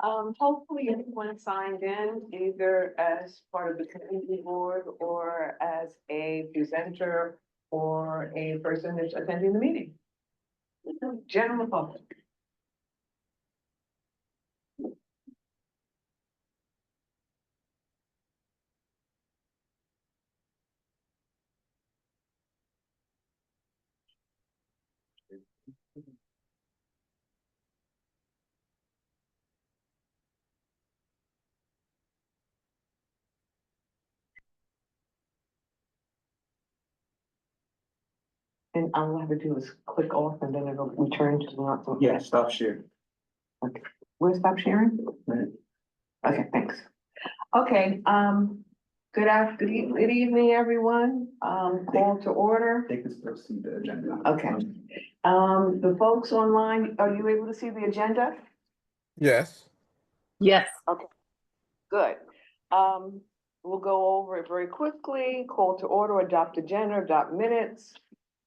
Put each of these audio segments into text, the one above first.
Hopefully everyone signed in either as part of the community board or as a presenter or a person that's attending the meeting. General public. And all I have to do is click off and then it'll return to not. Yeah, stop sharing. Okay, we'll stop sharing? Right. Okay, thanks. Okay, good evening, everyone. Call to order. They can still see the agenda. Okay. The folks online, are you able to see the agenda? Yes. Yes. Okay, good. We'll go over it very quickly. Call to order, adopt agenda, adopt minutes.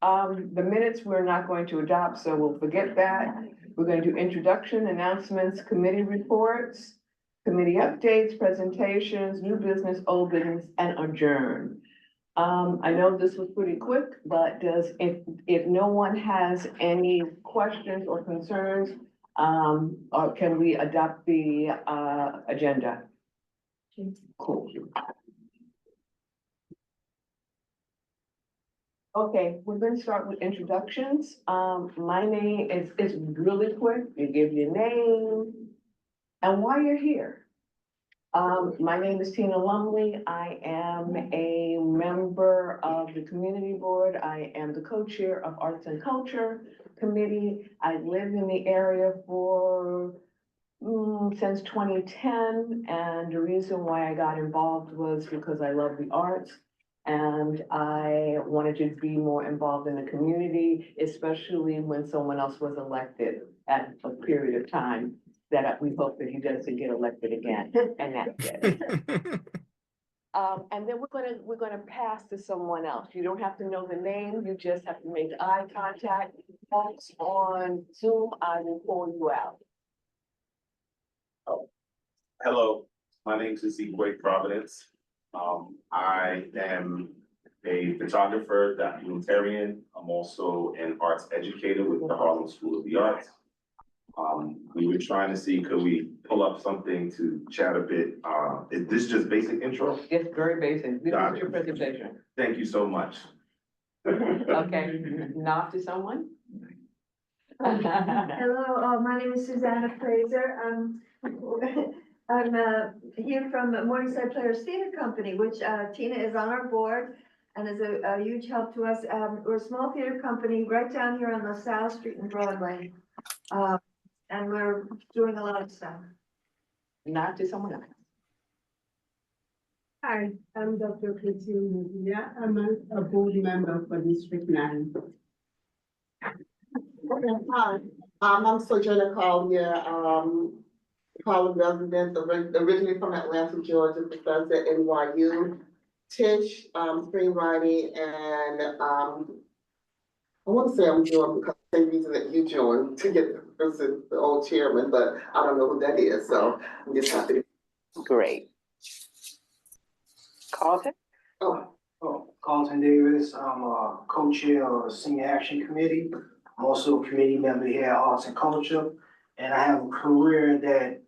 The minutes we're not going to adopt, so we'll forget that. We're going to do introduction, announcements, committee reports, committee updates, presentations, new business, old business, and adjourn. I know this was pretty quick, but if no one has any questions or concerns, or can we adopt the agenda? Cool. Okay, we're gonna start with introductions. My name is really quick. You give your name and why you're here. My name is Tina Lumley. I am a member of the community board. I am the co-chair of Arts and Culture Committee. I lived in the area for since 2010, and the reason why I got involved was because I love the arts. And I wanted to be more involved in the community, especially when someone else was elected at a period of time that we hope that he doesn't get elected again, and that's it. And then we're gonna pass to someone else. You don't have to know the name, you just have to make eye contact. Folks on Zoom, I will call you out. Hello, my name is Ezekiel Providence. I am a photographer, documentarian. I'm also an arts educator with the Harlem School of the Arts. We were trying to see, could we pull up something to chat a bit? Is this just basic intro? It's very basic. This is your presentation. Thank you so much. Okay, nod to someone. Hello, my name is Susanna Fraser. I'm here from Morningside Players Theater Company, which Tina is on our board and is a huge help to us. We're a small theater company right down here on LaSalle Street and Broadway. And we're doing a lot of stuff. Nod to someone else. Hi, I'm Dr. Christine Mujia. I'm a board member for District 9. Hi, I'm Sojourner Collier, Harlem resident, originally from Atlanta, Georgia, professor at NYU. Tish, screenwriting, and I want to say I'm joined because the same reason that you joined to get the old chairman, but I don't know who that is, so I'm just happy to. Great. Carlton? Carlton Davis, I'm a co-chair of the Senior Action Committee. I'm also a committee member here at Arts and Culture, and I have a career that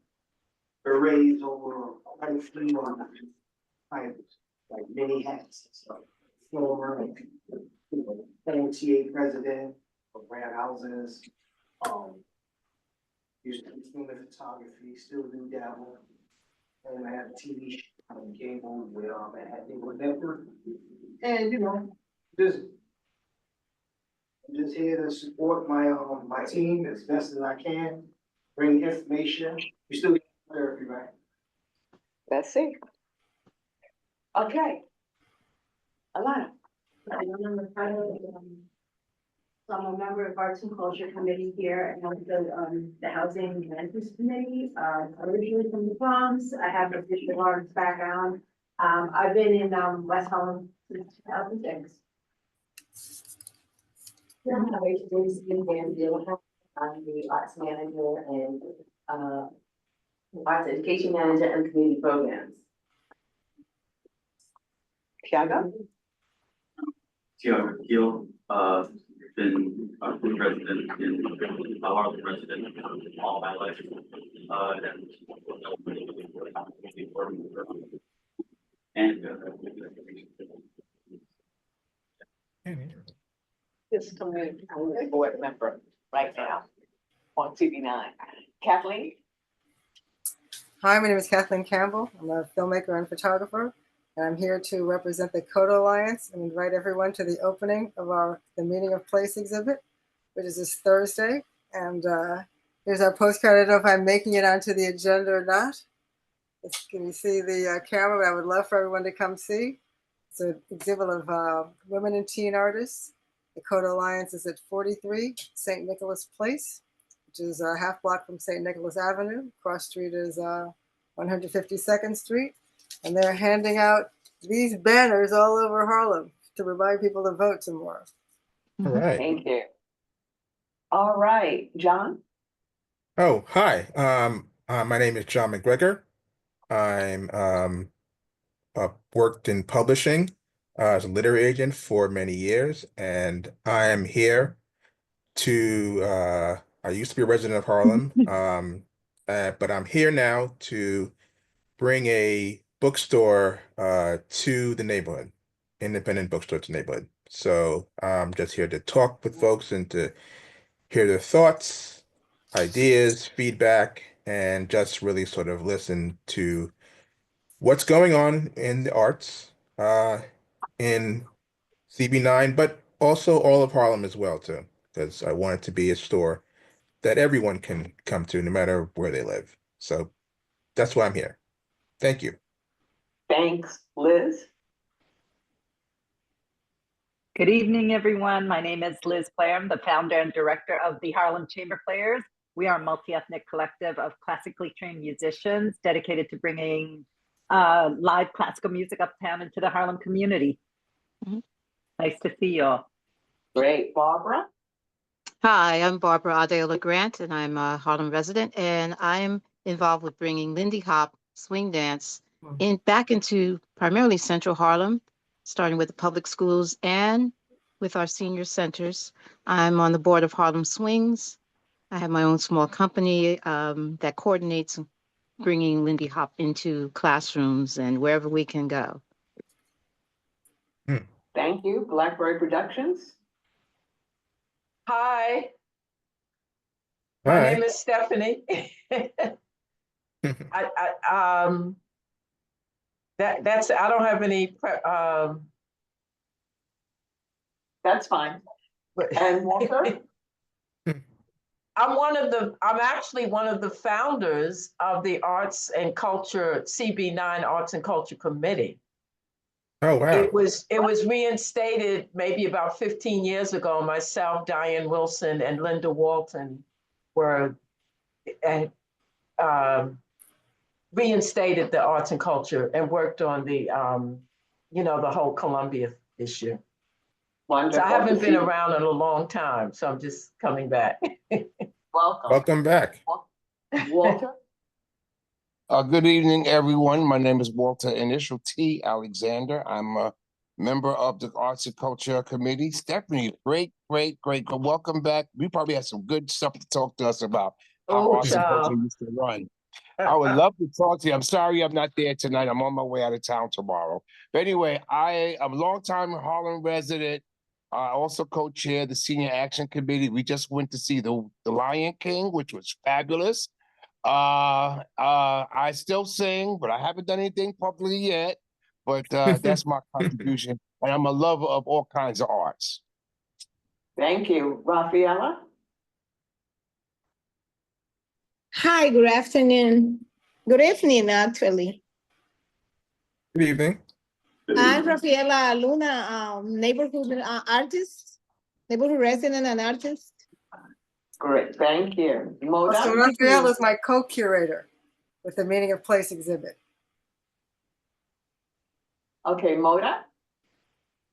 arrays over quite a few titles, like many hats. So, former, MTA president of brand houses, used to do film and photography, still do dabble. And I have a TV show on cable with Manhattan Network. And just here to support my my team as best as I can, bring information. We still get therapy, right? Let's see. Okay. Alana. So I'm a member of Arts and Culture Committee here and also the Housing and Renters Committee. Originally from the Bronx, I have a visual arts background. I've been in West Harlem since 2006. I'm the arts manager and Arts Education Manager and Community Programs. Tiago? Tiago Keel, been a food resident in Harlem resident all my life. This community board member right now on TV9. Kathleen? Hi, my name is Kathleen Campbell. I'm a filmmaker and photographer, and I'm here to represent the CODA Alliance and invite everyone to the opening of the Meaning of Place exhibit, which is this Thursday. And here's our postcard. I don't know if I'm making it onto the agenda or not. Can you see the camera? I would love for everyone to come see. It's an exhibit of women and teen artists. The CODA Alliance is at 43 St. Nicholas Place, which is a half block from St. Nicholas Avenue. Cross street is 152nd Street. And they're handing out these banners all over Harlem to remind people to vote tomorrow. All right. Thank you. All right, John? Oh, hi. My name is John McGregor. I'm worked in publishing as a literary agent for many years, and I am here to I used to be a resident of Harlem, but I'm here now to bring a bookstore to the neighborhood, independent bookstore to the neighborhood. So I'm just here to talk with folks and to hear their thoughts, ideas, feedback, and just really sort of listen to what's going on in the arts in CB9, but also all of Harlem as well too, because I want it to be a store that everyone can come to no matter where they live. So that's why I'm here. Thank you. Thanks, Liz. Good evening, everyone. My name is Liz Blair. I'm the founder and director of the Harlem Chamber Players. We are a multi-ethnic collective of classically trained musicians dedicated to bringing live classical music uptown into the Harlem community. Nice to see you all. Great. Barbara? Hi, I'm Barbara Adeola Grant, and I'm a Harlem resident, and I'm involved with bringing Lindy Hop swing dance back into primarily Central Harlem, starting with the public schools and with our senior centers. I'm on the board of Harlem Swings. I have my own small company that coordinates bringing Lindy Hop into classrooms and wherever we can go. Thank you. Blackberry Productions? Hi, my name is Stephanie. That's I don't have any. That's fine. And Walter? I'm actually one of the founders of the Arts and Culture CB9 Arts and Culture Committee. Oh, wow. It was reinstated maybe about 15 years ago. Myself, Diane Wilson, and Linda Walton were reinstated the arts and culture and worked on the the whole Columbia issue. Wonderful. So I haven't been around in a long time, so I'm just coming back. Welcome. Welcome back. Walter? Good evening, everyone. My name is Walter Initial T. Alexander. I'm a member of the Arts and Culture Committee. Stephanie, great. Welcome back. We probably have some good stuff to talk to us about. How Arts and Culture used to run. I would love to talk to you. I'm sorry I'm not there tonight. I'm on my way out of town tomorrow. But anyway, I'm a longtime Harlem resident. I also co-chair the Senior Action Committee. We just went to see the Lion King, which was fabulous. I still sing, but I haven't done anything publicly yet. But that's my contribution. And I'm a lover of all kinds of arts. Thank you. Rafaela? Hi, good afternoon. Good evening, actually. Good evening. I'm Rafaela Luna, neighborhood artist, neighborhood resident and artist. Great, thank you. Moda? So Rafael is my co-curator with the Meaning of Place exhibit. Okay, Moda?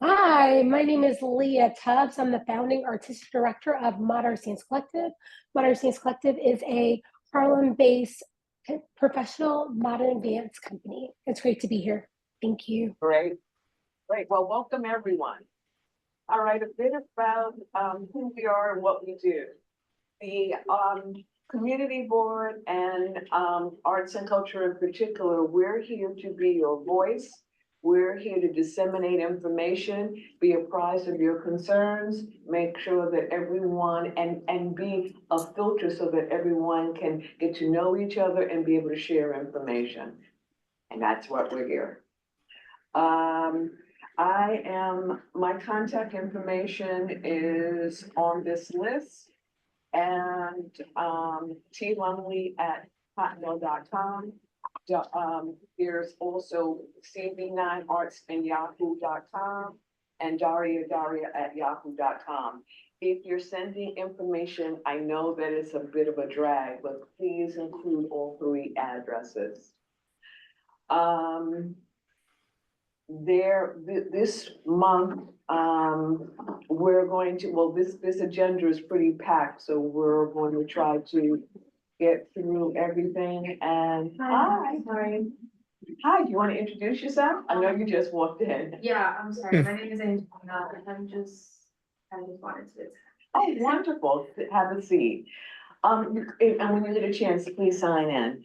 Hi, my name is Leah Tubbs. I'm the founding artistic director of Modern Scenes Collective. Modern Scenes Collective is a Harlem-based professional modern dance company. It's great to be here. Thank you. Great, great. Well, welcome everyone. All right, a bit about who we are and what we do. The community board and arts and culture in particular, we're here to be your voice. We're here to disseminate information, be apprised of your concerns, make sure that everyone, and be a filter so that everyone can get to know each other and be able to share information. And that's what we're here. My contact information is on this list. And tlumley@hotmail.com. There's also MCB9arts@yahoo.com and Daria@yahoo.com. If you're sending information, I know that it's a bit of a drag, but please include all three addresses. This month, we're going to, well, this agenda is pretty packed, so we're going to try to get through everything. And hi, do you want to introduce yourself? I know you just walked in. Yeah, I'm sorry. My name is Angelina, and I just wanted to. Oh, wonderful. Have a seat. And when you get a chance, please sign in.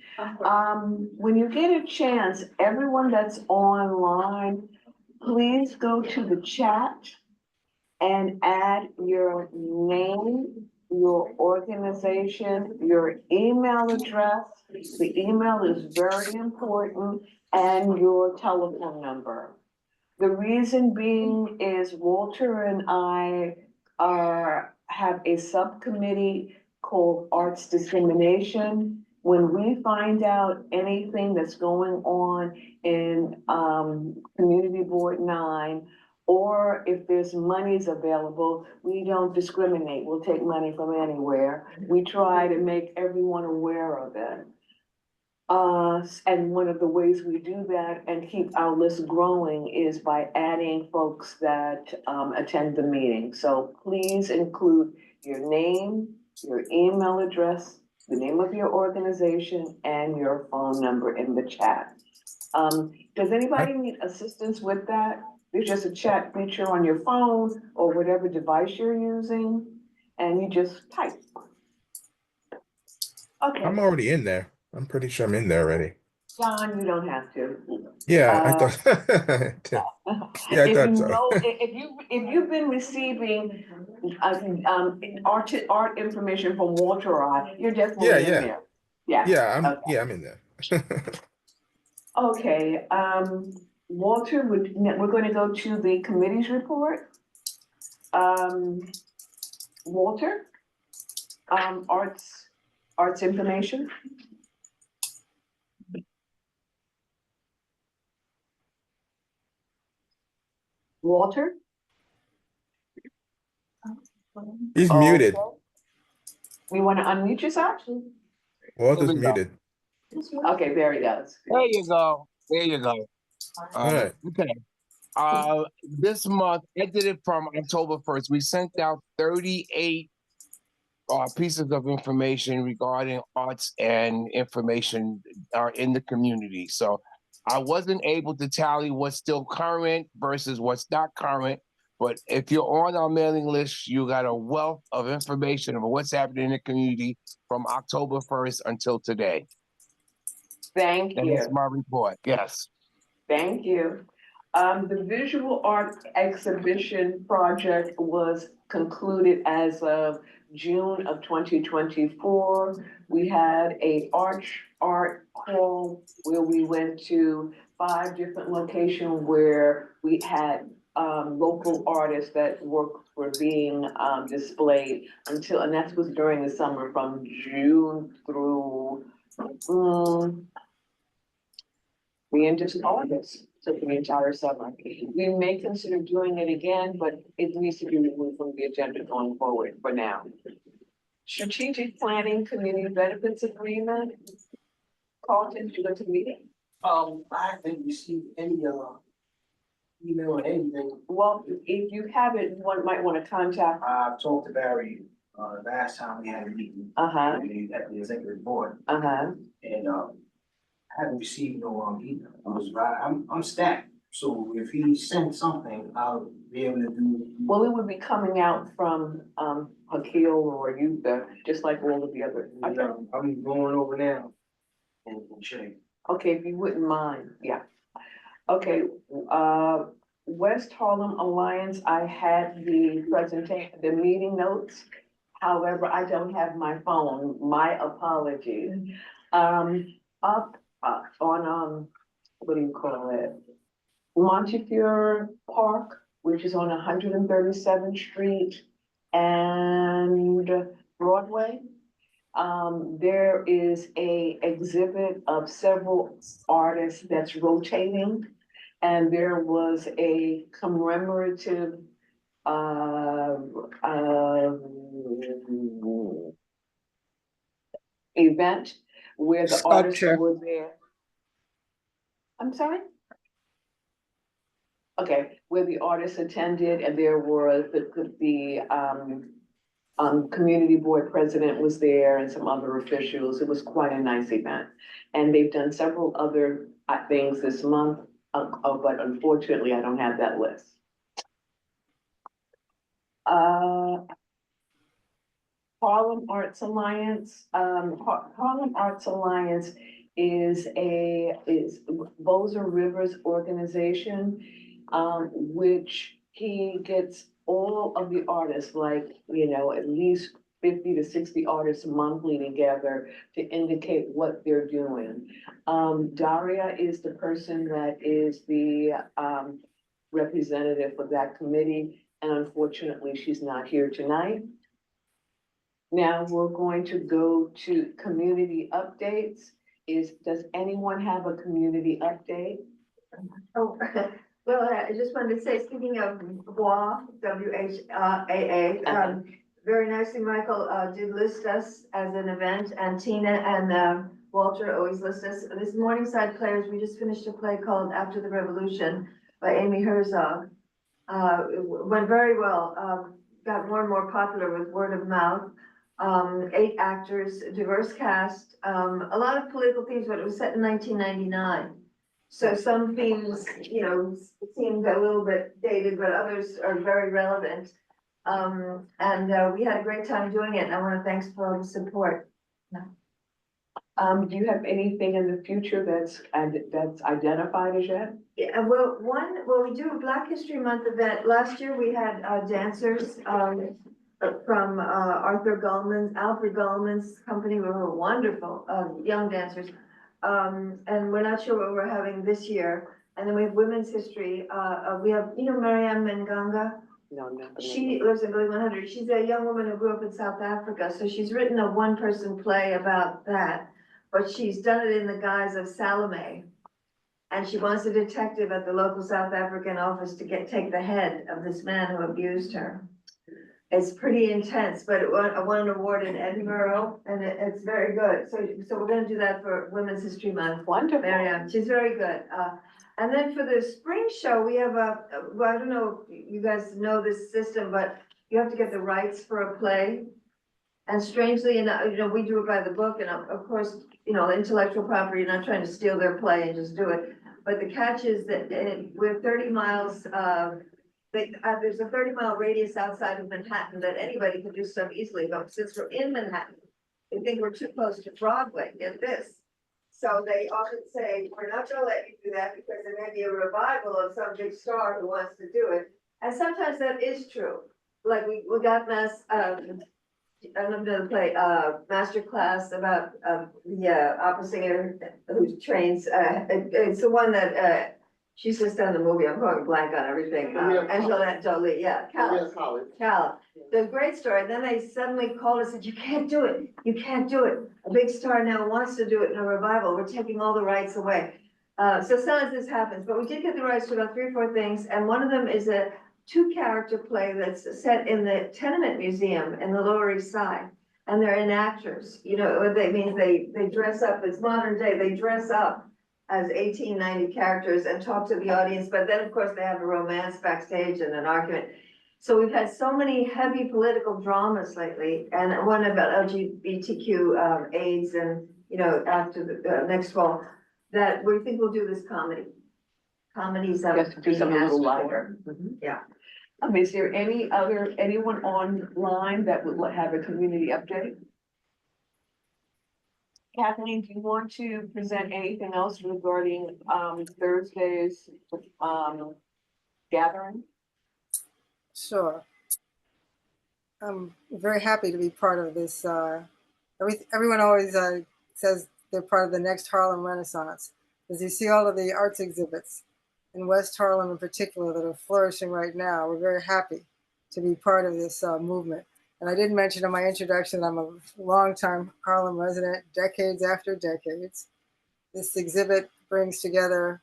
When you get a chance, everyone that's online, please go to the chat and add your name, your organization, your email address. The email is very important, and your telephone number. The reason being is Walter and I have a subcommittee called Arts Dissemination. When we find out anything that's going on in Community Board 9, or if there's monies available, we don't discriminate. We'll take money from anywhere. We try to make everyone aware of it. And one of the ways we do that and keep our list growing is by adding folks that attend the meeting. So please include your name, your email address, the name of your organization, and your phone number in the chat. Does anybody need assistance with that? There's just a chat feature on your phone or whatever device you're using, and you just type. Okay. I'm already in there. I'm pretty sure I'm in there already. John, you don't have to. Yeah, I thought. Yeah, I If thought you so. know, if you've been receiving art information from Walter or I, you're definitely in there. Yeah. I'm in there. Okay, Walter, we're going to go to the committee's report. Walter, arts information. Walter? He's muted. You want to unmute yourself? Walter's muted. Okay, there he goes. There you go. There you go. All right. Okay. This month, I did it from October 1st. We sent out 38 pieces of information regarding arts and information in the community. So I wasn't able to tally what's still current versus what's not current. But if you're on our mailing list, you got a wealth of information about what's happening in the community from October 1st until today. Thank you. That's my report. Yes. Thank you. The visual art exhibition project was concluded as of June of 2024. We had a art crawl where we went to 5 different locations where we had local artists that were being displayed and that was during the summer from June through the end of August, so the entire summer. We may consider doing it again, but it needs to be removed from the agenda going forward for now. Strategic Planning Community Benefits Agreement. Carlton, did you go to the meeting? I haven't received any email or anything. Well, if you haven't, one might want to contact. I've talked to Barry last time we had a meeting. Uh-huh. At the executive board. Uh-huh. And, I haven't received no, email. I'm stacked. So if he sent something, I'll be able to do. Well, it would be coming out from, Akil or Yuka, just like all of the other. I'm going over now and check. Okay, if you wouldn't mind, yeah. Okay, West Harlem Alliance, I had the presentation, the meeting notes. However, I don't have my phone, my apologies. Up, on, what do you call it? Montefiore Park, which is on 137th Street and Broadway. There is a exhibit of several artists that's rotating. And there was a commemorative, event where the artists Sculpture. were there. I'm sorry? Okay, where the artists attended and there were community board president was there and some other officials. It was quite a nice event. And they've done several other things this month, but unfortunately, I don't have that list. Harlem Arts Alliance, Harlem Arts Alliance is Bozer Rivers organization, which he gets all of the artists, like, at least 50 to 60 artists monthly together to indicate what they're doing. Daria is the person that is the, representative for that committee, and unfortunately, she's not here tonight. Now we're going to go to community updates. Does anyone have a community update? Oh, well, I just wanted to say, speaking of WHAA, WHAA, very nicely, Michael, did list us as an event, and Tina and, Walter always list us. This Morningside Players, we just finished a play called After the Revolution by Amy Herzog. It went very well, got more and more popular with word of mouth. 8 actors, diverse cast, a lot of political themes, but it was set in 1999. So some themes, seemed a little bit dated, but others are very relevant. And we had a great time doing it, and I want to thank for all the support. Do you have anything in the future that's identified as yet? Yeah, well, we do a Black History Month event. Last year we had dancers from Alfred Gallman's company. We were wonderful, young dancers. And we're not sure what we're having this year. And then we have women's history. We have, Mariam Manganga. No. She lives in Building 100. She's a young woman who grew up in South Africa. So she's written a one-person play about that, but she's done it in the guise of Salome. And she wants a detective at the local South African office to take the head of this man who abused her. It's pretty intense, but it won an award in Edinburgh, and it's very good. So we're gonna do that for Women's History Month. Wonderful. Mariam, she's very good. And then for the spring show, we have well, I don't know if you guys know this system, but you have to get the rights for a play. And strangely enough, we do it by the book, and of course, intellectual property, you're not trying to steal their play and just do it. But the catch is that we're 30 miles, there's a 30-mile radius outside of Manhattan that anybody can do stuff easily, but since we're in Manhattan, they think we're too close to Broadway, get this. So they often say, we're not gonna let you do that because there may be a revival of some big star who wants to do it. And sometimes that is true. Like we got I'm gonna play master class about the opera singer who trains. It's the one that she's just done the movie. I'm going blank on everything. Angelette Jolie, yeah, Calla. The great story. Then they suddenly called and said, "You can't do it. You can't do it. A big star now wants to do it in a revival. We're taking all the rights away." So sometimes this happens, but we did get the rights to about 3 or 4 things, and one of them is a 2-character play that's set in the Tenement Museum in the Lower East Side, and they're enactors. What they mean, they dress up. It's modern day. They dress up as 1890 characters and talk to the audience, but then of course they have a romance backstage and an argument. So we've had so many heavy political dramas lately, and one about LGBTQ AIDS and you know, after the, next fall, that we think we'll do this comedy. Comedies that Just to do being something a little asked lighter. for. Yeah. Is there anyone online that would have a community update? Kathleen, do you want to present anything else regarding, Thursday's, gathering? Sure. I'm very happy to be part of this. Everyone always says they're part of the next Harlem Renaissance. As you see all of the arts exhibits in West Harlem in particular that are flourishing right now, we're very happy to be part of this movement. And I did mention in my introduction, I'm a longtime Harlem resident, decades after decades. This exhibit brings together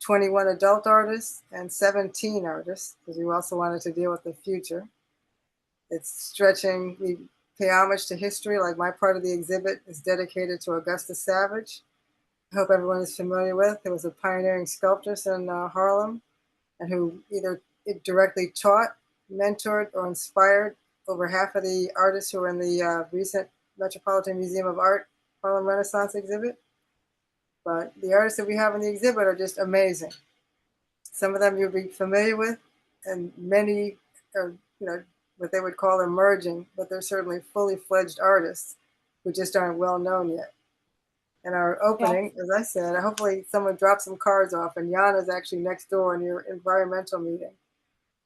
21 adult artists and 17 artists, because we also wanted to deal with the future. It's stretching, we pay homage to history, like my part of the exhibit is dedicated to Augusta Savage. I hope everyone is familiar with. He was a pioneering sculptor in Harlem, and who either directly taught, mentored, or inspired over half of the artists who are in the recent Metropolitan Museum of Art Harlem Renaissance exhibit. But the artists that we have in the exhibit are just amazing. Some of them you'll be familiar with, and many are, what they would call emerging, but they're certainly fully fledged artists who just aren't well known yet. And our opening, as I said, hopefully someone dropped some cards off, and Yana's actually next door in your environmental meeting.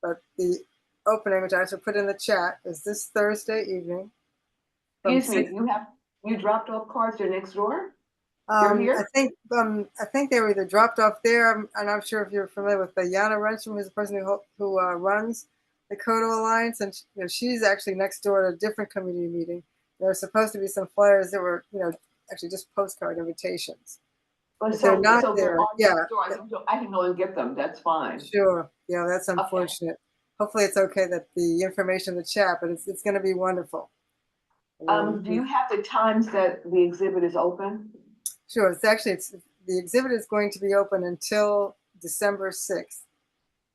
But the opening, which I should put in the chat, is this Thursday evening. Excuse me, you dropped off cards, they're next door? They're here? I think they were either dropped off there. I'm not sure if you're familiar with Yana Renstrom, who's the person who runs the Kodo Alliance, and she's actually next door at a different community meeting. There were supposed to be some flyers that were, actually just postcard invitations. But if they're not so there, they're on yeah, next door. I can go and get them. That's fine. sure, yeah, that's unfortunate. Hopefully, it's okay that the information in the chat, but it's going to be wonderful. Do you have the times that the exhibit is open? Sure, the exhibit is going to be open until December 6th.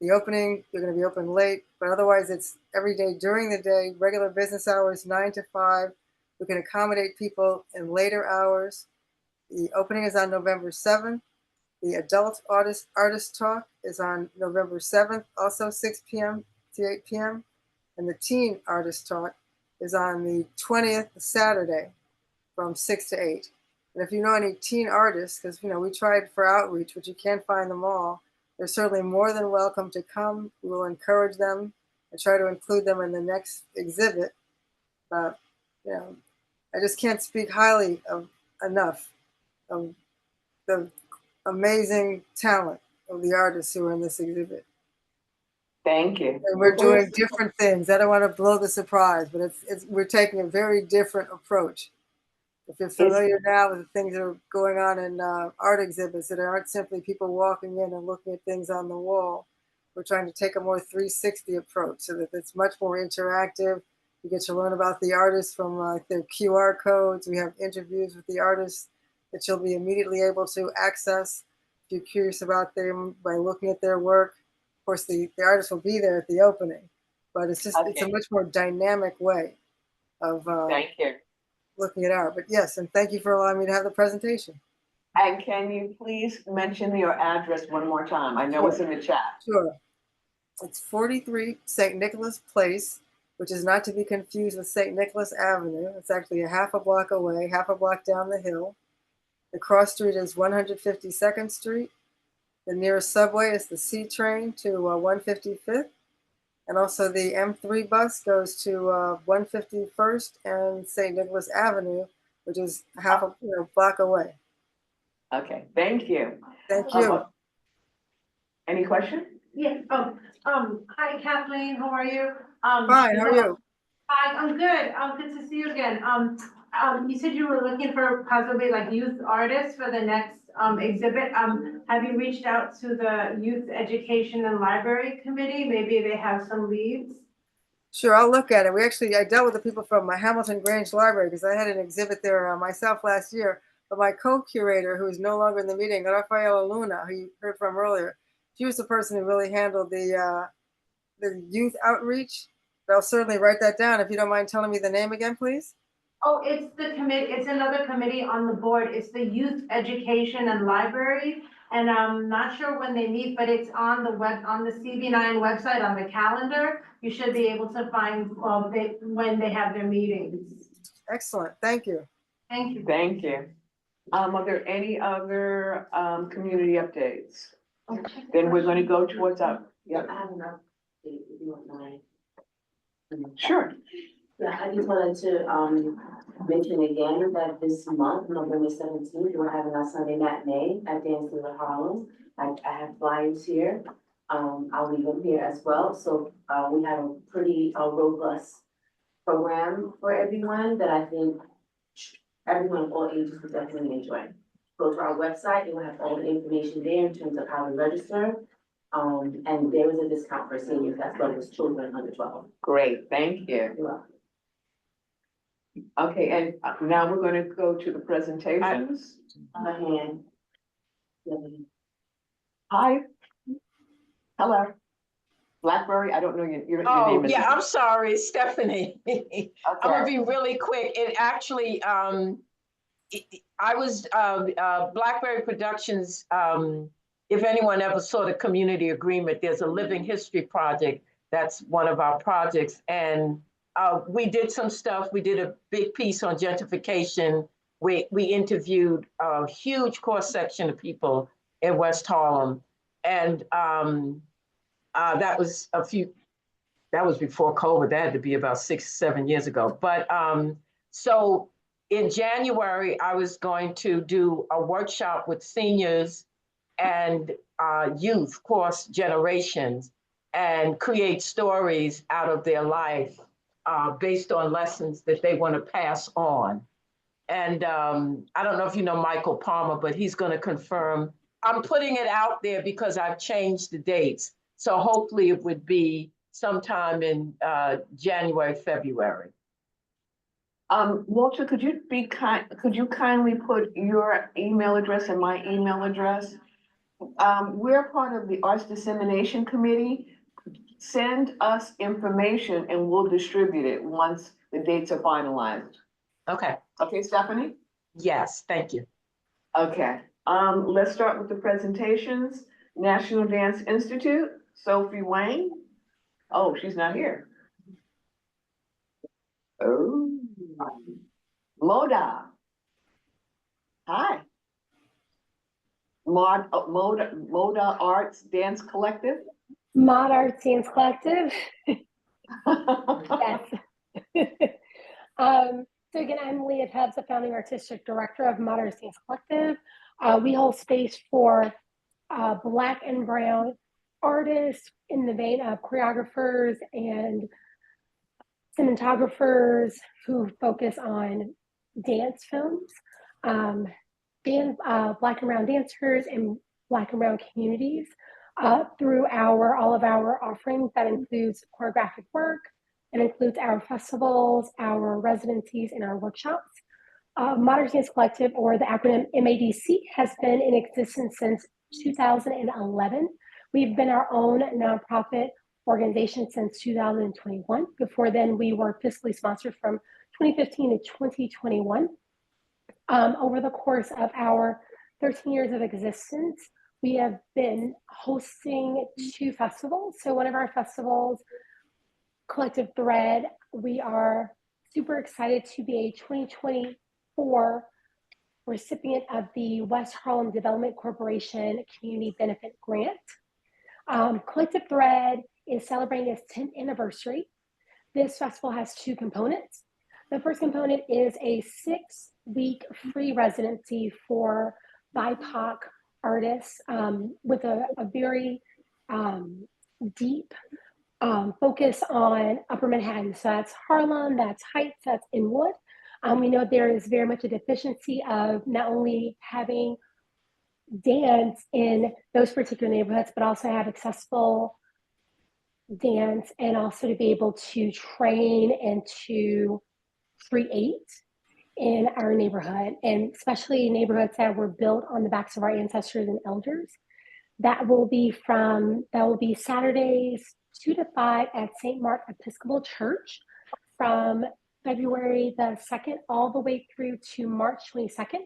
The opening, you're going to be open late, but otherwise it's every day during the day, regular business hours, 9 to 5. We can accommodate people in later hours. The opening is on November 7th. The adult artist talk is on November 7th, also 6 p.m. to 8 p.m. And the teen artist talk is on the 20th, Saturday, from 6 to 8. And if you know any teen artists, because we tried for outreach, but you can't find them all, they're certainly more than welcome to come. We will encourage them and try to include them in the next exhibit. But I just can't speak highly enough of the amazing talent of the artists who are in this exhibit. Thank you. And we're doing different things. I don't want to blow the surprise, but we're taking a very different approach. If you're familiar now with the things that are going on in art exhibits that aren't simply people walking in and looking at things on the wall, we're trying to take a more 360 approach so that it's much more interactive. You get to learn about the artists from their QR codes. We have interviews with the artists that you'll be immediately able to access if you're curious about them by looking at their work. Of course, the artist will be there at the opening, but it's a much more dynamic way of Thank you. Looking at art. But yes, and thank you for allowing me to have the presentation. And can you please mention your address one more time? I know it's in the chat. Sure. It's 43 St. Nicholas Place, which is not to be confused with St. Nicholas Avenue. It's actually a half a block away, half a block down the hill. The cross street is 152nd Street. The nearest subway is the C train to 155th. And also the M3 bus goes to 151st and St. Nicholas Avenue, which is half a block away. Okay, thank you. Thank you. Any question? Yes, hi Kathleen, how are you? Fine, how are you? Hi, I'm good. Good to see you again. You said you were looking for possibly like youth artists for the next exhibit. Have you reached out to the Youth Education and Library Committee? Maybe they have some leads. Sure, I'll look at it. I dealt with the people from my Hamilton Grange Library because I had an exhibit there myself last year. But my co-curator, who is no longer in the meeting, Rafaela Luna, who you heard from earlier, she was the person who really handled the youth outreach. But I'll certainly write that down. If you don't mind telling me the name again, please. Oh, it's the committee, it's another committee on the board. It's the Youth Education and Library. And I'm not sure when they meet, but it's on the on the CB9 website, on the calendar. You should be able to find, when they have their meetings. Excellent, thank you. Thank you. Thank you. Are there any other, community updates? Then we're gonna go to what's up. Yeah, I have an update if you don't mind. sure. Yeah, I just wanted to mention again that this month, November 17th, we're having our Sunday matinee at Dance with Harlem. I have flyers here. I'll leave them here as well. So we have a pretty robust program for everyone that I think everyone of all ages will definitely enjoy. Go to our website, it will have all the information there in terms of how to register. And there is a discount for seniors as well as children under 12. Great, thank you. You're welcome. Okay, and now we're gonna go to the presentations. And Hi. Hello. Blackberry, I don't know your Oh, name. yeah, I'm sorry, Stephanie. I'm gonna be really quick. It actually, I was, Blackberry Productions, if anyone ever saw the community agreement, there's a living history project. That's one of our projects. And we did some stuff. We did a big piece on gentrification. We interviewed a huge cross section of people in West Harlem. And that was before COVID. That had to be about 6-7 years ago. But so in January, I was going to do a workshop with seniors and youth cross generations and create stories out of their life based on lessons that they want to pass on. And I don't know if you know Michael Palmer, but he's going to confirm. I'm putting it out there because I've changed the dates. So hopefully it would be sometime in January, February. Walter, could you kindly put your email address and my email address? We're part of the Arts Dissemination Committee. Send us information and we'll distribute it once the dates are finalized. Okay. Okay, Stephanie? Yes, thank you. Okay, let's start with the presentations. National Dance Institute, Sophie Wang. Oh, she's not here. Oh, Moda. Hi. Moda Arts Dance Collective. Mod Arts Dance Collective. Yes. So again, I'm Leah Tubbs, the founding artistic director of Mod Arts Dance Collective. We hold space for Black and Brown artists in the vein of choreographers and cinematographers who focus on dance films, Black and Brown dancers and Black and Brown communities through all of our offerings. That includes choreographic work, it includes our festivals, our residencies, and our workshops. Mod Arts Dance Collective, or the acronym MADC, has been in existence since 2011. We've been our own nonprofit organization since 2021. Before then, we were fiscally sponsored from 2015 to 2021. Over the course of our 13 years of existence, we have been hosting 2 festivals. So one of our festivals, Collective Thread, we are super excited to be a 2024 recipient of the West Harlem Development Corporation Community Benefit Grant. Collective Thread is celebrating its 10th anniversary. This festival has 2 components. The first component is a 6-week free residency for BIPOC artists with a very deep focus on Upper Manhattan. So that's Harlem, that's Heights, that's Inwood. We know there is very much a deficiency of not only having dance in those particular neighborhoods, but also have accessible dance and also to be able to train and to create in our neighborhood, and especially neighborhoods that were built on the backs of our ancestors and elders. That will be Saturdays 2 to 5 at St. Mark Episcopal Church from February the 2nd all the way through to March 22nd,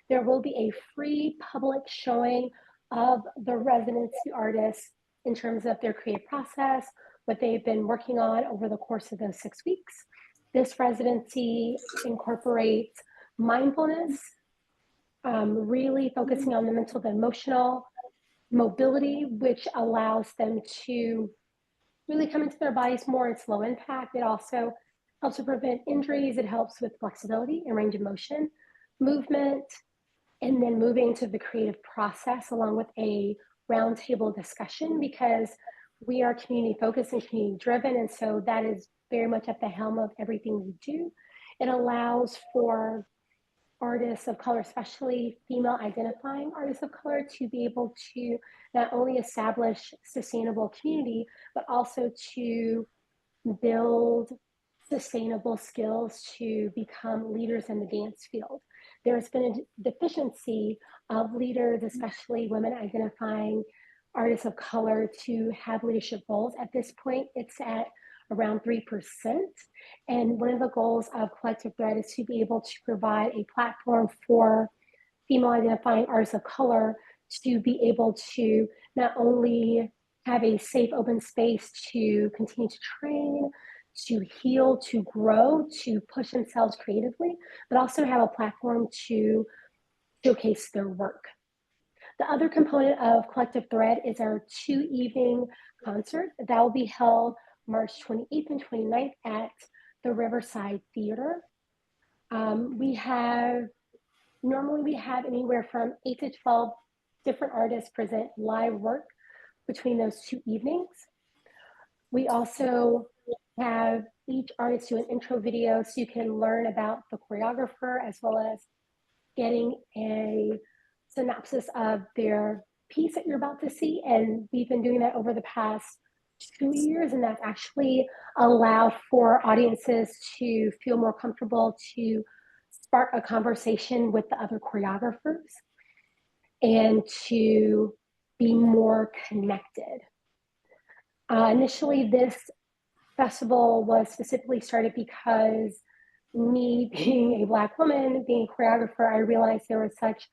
there will be a free public showing of the residency artists in terms of their creative process, what they've been working on over the course of those 6 weeks. This residency incorporates mindfulness, really focusing on the mental and emotional mobility, which allows them to really come into their bodies more in slow impact. It also helps to prevent injuries. It helps with flexibility and range of motion, movement, and then moving to the creative process along with a roundtable discussion, because we are community focused and community driven. And so that is very much at the helm of everything we do. It allows for artists of color, especially female identifying artists of color, to be able to not only establish sustainable community, but also to build sustainable skills to become leaders in the dance field. There's been a deficiency of leaders, especially women identifying artists of color, to have leadership roles. At this point, it's at around 3%. And one of the goals of Collective Thread is to be able to provide a platform for female identifying artists of color to be able to not only have a safe, open space to continue to train, to heal, to grow, to push themselves creatively, but also have a platform to showcase their work. The other component of Collective Thread is our 2-evening concert that will be held March 28th and 29th at the Riverside Theater. Normally we have anywhere from 8 to 12 different artists present live work between those 2 evenings. We also have each artist do an intro video so you can learn about the choreographer, as well as getting a synopsis of their piece that you're about to see. And we've been doing that over the past 2 years, and that's actually allowed for audiences to feel more comfortable to spark a conversation with the other choreographers and to be more connected. Initially, this festival was specifically started because me being a Black woman, being a choreographer, I realized there was such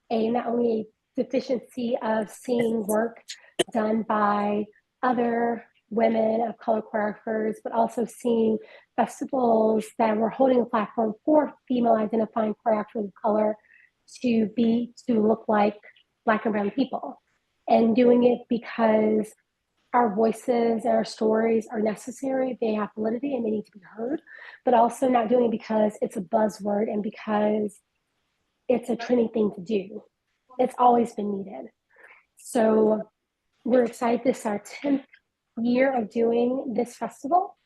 a not only a deficiency of seeing work done by other women of color choreographers, but also seeing festivals that were holding a platform for female identifying choreographers of color to look like Black and brown people, and doing it because our voices and our stories are necessary, they have validity and they need to be heard, but also not doing it because it's a buzzword and because it's a trending thing to do. It's always been needed. So we're excited. This is our 10th year of doing this festival,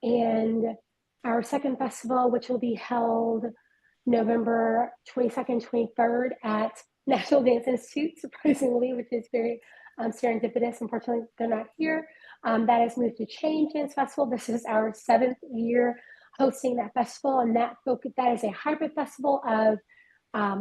and our second festival, which will be held November 22nd, 23rd at National Dance Institute, surprisingly, which is very serendipitous. Unfortunately, they're not here. That has moved to Change Dance Festival. This is our 7th year hosting that festival, and that is a hybrid festival of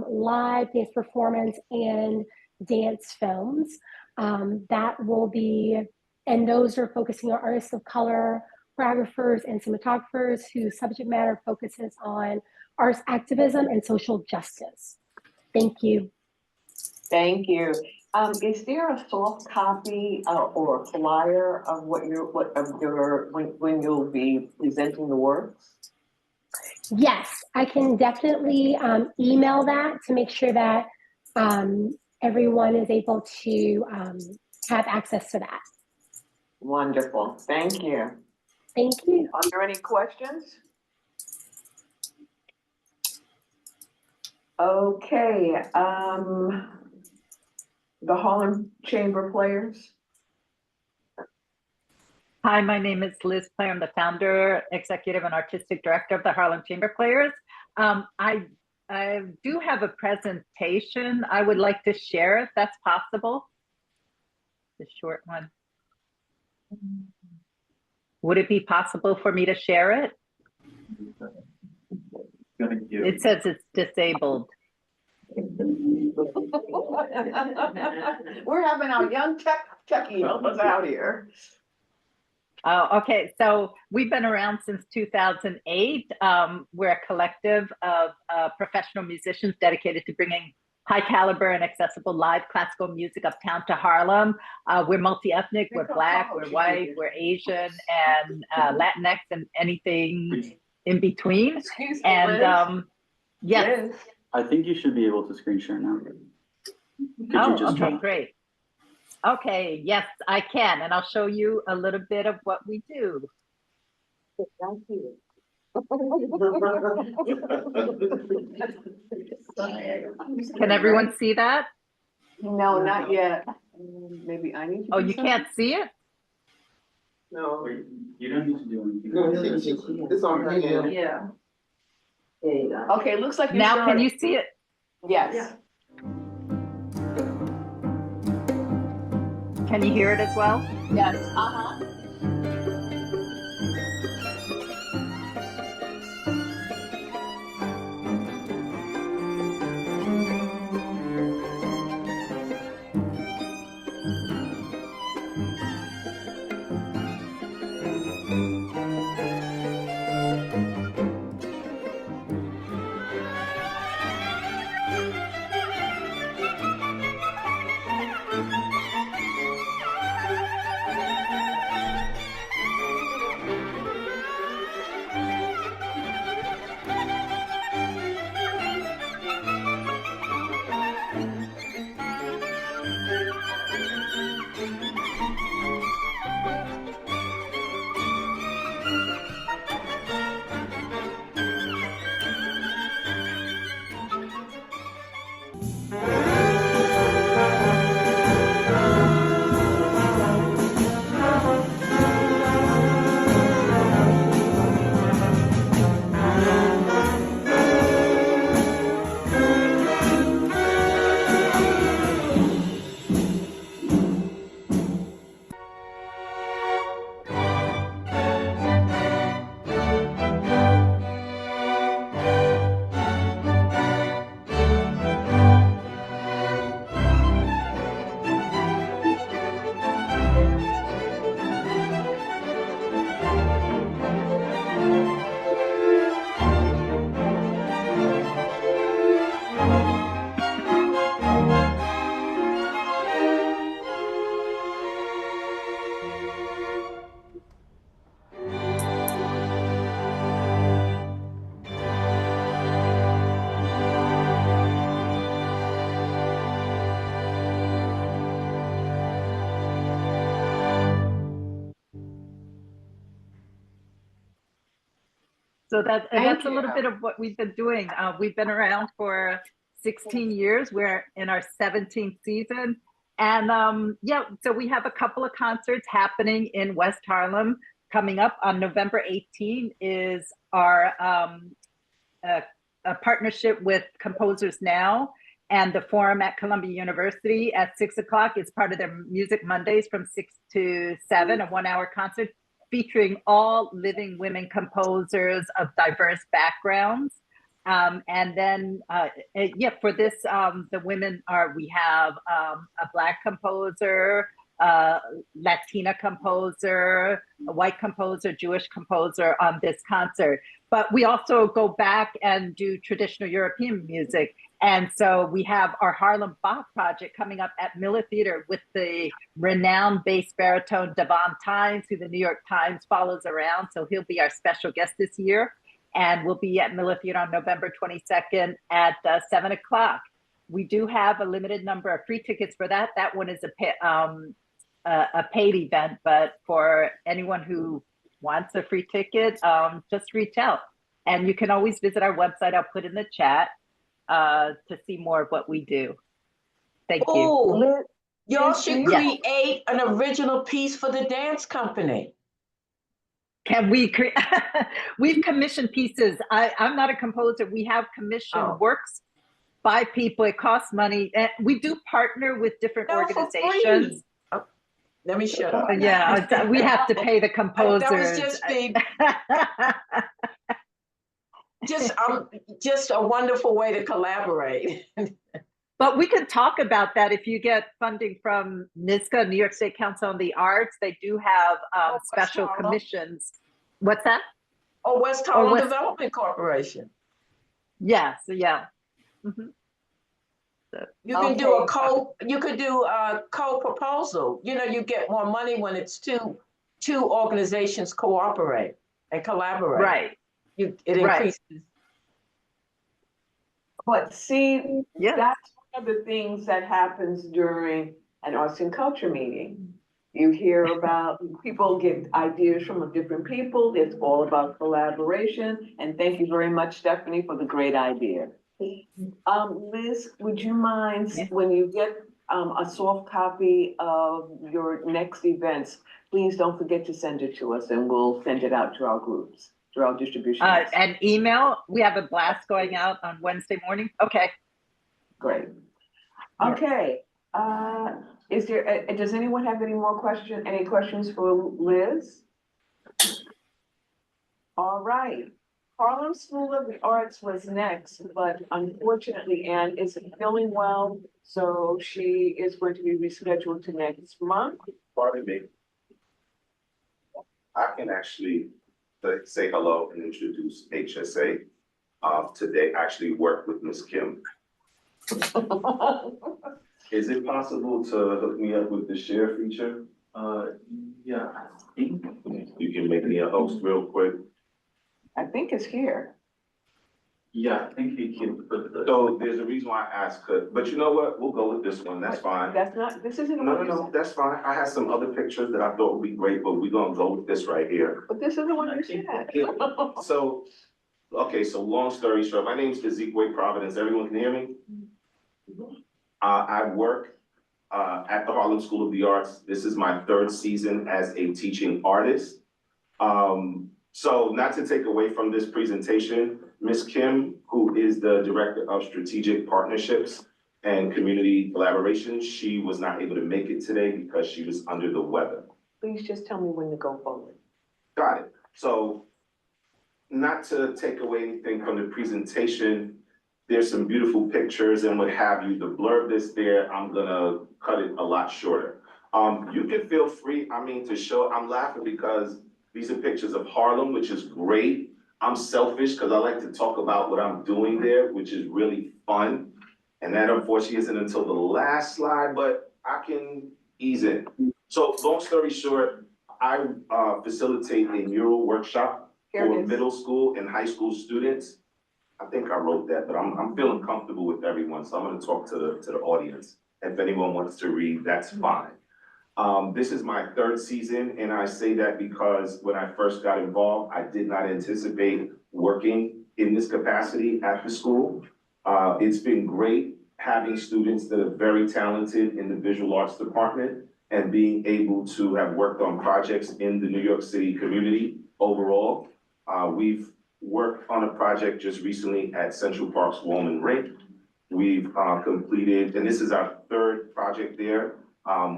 live dance performance and dance films. That will be, and those are focusing on artists of color, choreographers, and cinematographers whose subject matter focuses on arts activism and social justice. Thank you. Thank you. Is there a soft copy or a flyer of when you'll be presenting the works? Yes, I can definitely email that to make sure that everyone is able to have access to that. Wonderful. Thank you. Thank you. Are there any questions? Okay. The Harlem Chamber Players. Hi, my name is Liz Player. I'm the founder, executive, and artistic director of the Harlem Chamber Players. I do have a presentation I would like to share, if that's possible. The short one. Would it be possible for me to share it? It says it's disabled. We're having our young techie help us out here. Okay, so we've been around since 2008. We're a collective of professional musicians dedicated to bringing high caliber and accessible live classical music uptown to Harlem. We're multi-ethnic, we're Black, we're white, we're Asian, and Latinx, and anything in between. Excuse me, And Liz. yes. Liz. I think you should be able to screen share now. Could Oh, you just okay, try? great. Okay, yes, I can, and I'll show you a little bit of what we do. Thank you. Can everyone see that? No, not yet. Maybe I need to. Oh, do you something? can't see it? No. You don't need to do anything. No, it's on her end. Yeah. There you go. Okay, looks like you Now, started. can you see it? Yes. Can you hear it as well? Yes. Uh-huh. So that's Thank a little you. bit of what we've been doing. We've been around for 16 years. We're in our 17th season. And yeah, so we have a couple of concerts happening in West Harlem. Coming up on November 18 is our a partnership with Composers Now and the Forum at Columbia University at 6 o'clock. It's part of their Music Mondays from 6 to 7, a 1-hour concert featuring all living women composers of diverse backgrounds. And then, yeah, for this, the women are, we have a Black composer, Latina composer, a white composer, Jewish composer on this concert. But we also go back and do traditional European music. And so we have our Harlem Bach project coming up at Miller Theater with the renowned bass baritone Devon Tynes, who the New York Times follows around. So he'll be our special guest this year. And we'll be at Miller Theater on November 22nd at 7 o'clock. We do have a limited number of free tickets for that. That one is a paid event, but for anyone who wants a free ticket, just reach out. And you can always visit our website. I'll put in the chat to see more of what we do. Thank you. Oh, y'all should Yes. create an original piece for the dance company. Can we create? We've commissioned pieces. I'm not a composer. We have commissioned works by people. It costs money. And we do partner with different organizations. Oh, let me shut up. Yeah, we have to pay the composers. That was just just a wonderful way to collaborate. But we could talk about that if you get funding from NYSCA, New York State Council on the Arts. They do have special Harlem. commissions. What's that? Or West Or Harlem West- Development Corporation. Yes, yeah. Mhm. You can do Okay. you could do a co-proposal. You know, you get more money when it's two organizations cooperate and collaborate. Right. It Right. increases. But see, Yeah. that's one of the things that happens during an arts and culture meeting. You hear about, people get ideas from different people, it's all about collaboration, and thank you very much, Stephanie, for the great idea. Liz, would you mind, when you get a soft copy of your next events, please don't forget to send it to us and we'll send it out to our groups, to our distribution. An email, we have a blast going out on Wednesday morning. Okay. Great. Okay, is there, does anyone have any questions for Liz? All right, Harlem School of the Arts was next, but unfortunately Anne isn't feeling well, so she is going to be rescheduled to next month. Pardon me. I can actually say hello and introduce HSA. Today, I actually work with Ms. Kim. Is it possible to hook me up with the share feature? Yeah. You can make me a host real quick. I think it's here. Yeah, I think he can put the. So there's a reason why I asked, but you know what? We'll go with this one. That's fine. That's not, this isn't. No, that's fine. I had some other pictures that I thought would be great, but we're gonna go with this right here. But this is the one you said. So, okay, so long story short, my name is Ezekwe Providence. Everyone can hear me? I work at the Harlem School of the Arts. This is my third season as a teaching artist. So not to take away from this presentation, Ms. Kim, who is the Director of Strategic Partnerships and Community Collaboration, she was not able to make it today because she was under the weather. Please just tell me when to go forward. Got it. So not to take away anything from the presentation, there's some beautiful pictures and what have you. The blurb that's there, I'm gonna cut it a lot shorter. You can feel free, to show, I'm laughing because these are pictures of Harlem, which is great. I'm selfish because I like to talk about what I'm doing there, which is really fun. And that unfortunately isn't until the last slide, but I can ease in. So long story short, I facilitate a mural workshop for middle school and high school students. I think I wrote that, but I'm feeling comfortable with everyone, so I'm gonna talk to the audience. If anyone wants to read, that's fine. This is my third season, and I say that because when I first got involved, I did not anticipate working in this capacity at the school. It's been great having students that are very talented in the visual arts department and being able to have worked on projects in the New York City community overall. We've worked on a project just recently at Central Park's Walman Rink. We've completed, and this is our third project there.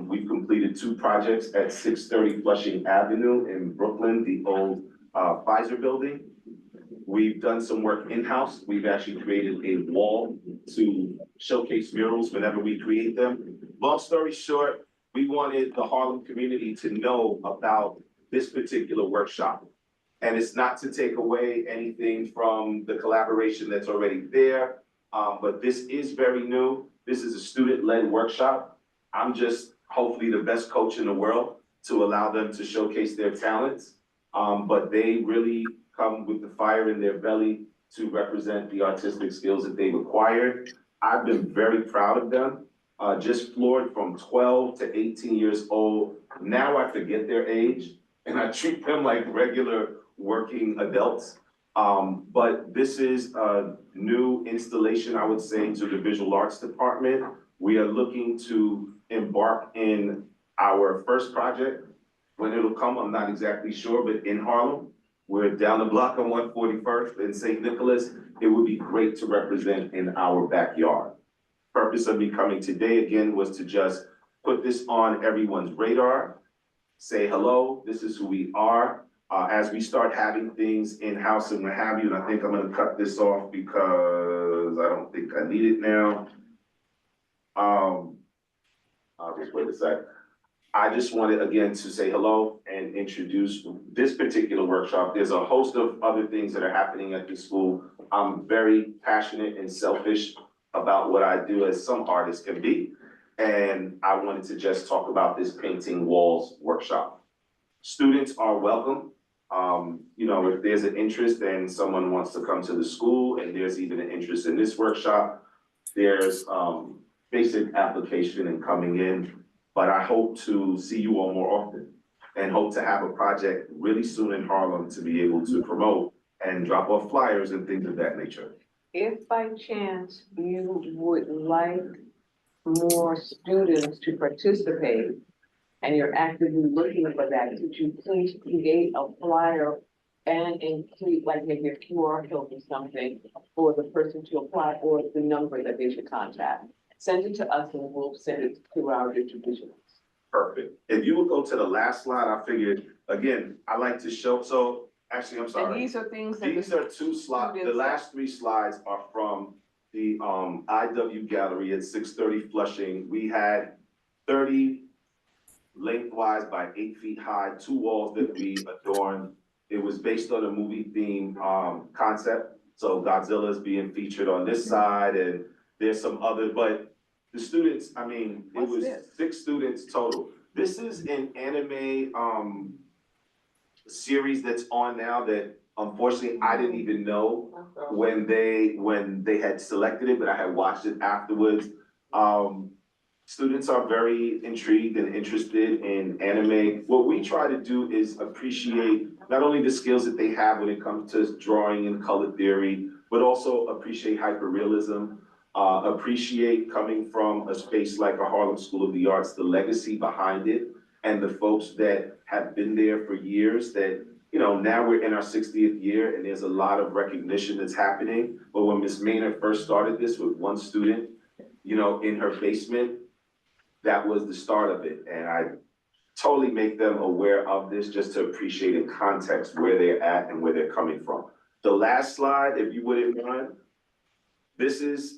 We've completed 2 projects at 630 Flushing Avenue in Brooklyn, the old Pfizer building. We've done some work in-house. We've actually created a wall to showcase murals whenever we create them. Long story short, we wanted the Harlem community to know about this particular workshop. And it's not to take away anything from the collaboration that's already there, but this is very new. This is a student-led workshop. I'm just hopefully the best coach in the world to allow them to showcase their talents. But they really come with the fire in their belly to represent the artistic skills that they've acquired. I've been very proud of them. Just floored from 12 to 18 years old. Now I forget their age and I treat them like regular working adults. But this is a new installation, I would say, to the visual arts department. We are looking to embark in our first project. When it'll come, I'm not exactly sure, but in Harlem, we're down the block on 141st in St. Nicholas. It would be great to represent in our backyard. Purpose of me coming today again was to just put this on everyone's radar, say hello, this is who we are. As we start having things in-house and what have you, and I think I'm gonna cut this off because I don't think I need it now. I'll just wait a sec. I just wanted again to say hello and introduce this particular workshop. There's a host of other things that are happening at the school. I'm very passionate and selfish about what I do, as some artists can be. And I wanted to just talk about this painting walls workshop. Students are welcome. You know, if there's an interest and someone wants to come to the school and there's even an interest in this workshop, there's basic application and coming in. But I hope to see you all more often and hope to have a project really soon in Harlem to be able to promote and drop off flyers and things of that nature. If by chance you would like more students to participate and you're actively looking for that, could you please create a flyer and include like maybe a QR code or something for the person to apply or the number that they should contact? Send it to us and we'll send it to our distribution. Perfect. If you would go to the last slide, I figured, again, I like to show, so actually, I'm sorry. And these are things that. These are two slides, the last three slides are from the IW Gallery at 630 Flushing. We had 30 lengthwise by 8 feet high, 2 walls that we adorned. It was based on a movie theme concept. So Godzilla is being featured on this side and there's some other, but the students, I mean, it was 6 students total. This is an anime series that's on now that unfortunately I didn't even know when they had selected it, but I had watched it afterwards. Students are very intrigued and interested in anime. What we try to do is appreciate not only the skills that they have when it comes to drawing and color theory, but also appreciate hyperrealism. Appreciate coming from a space like a Harlem School of the Arts, the legacy behind it, and the folks that have been there for years that, you know, now we're in our 60th year and there's a lot of recognition that's happening. But when Ms. Maynard first started this with 1 student, you know, in her basement, that was the start of it. And I totally make them aware of this just to appreciate in context where they're at and where they're coming from. The last slide, if you wouldn't mind, this is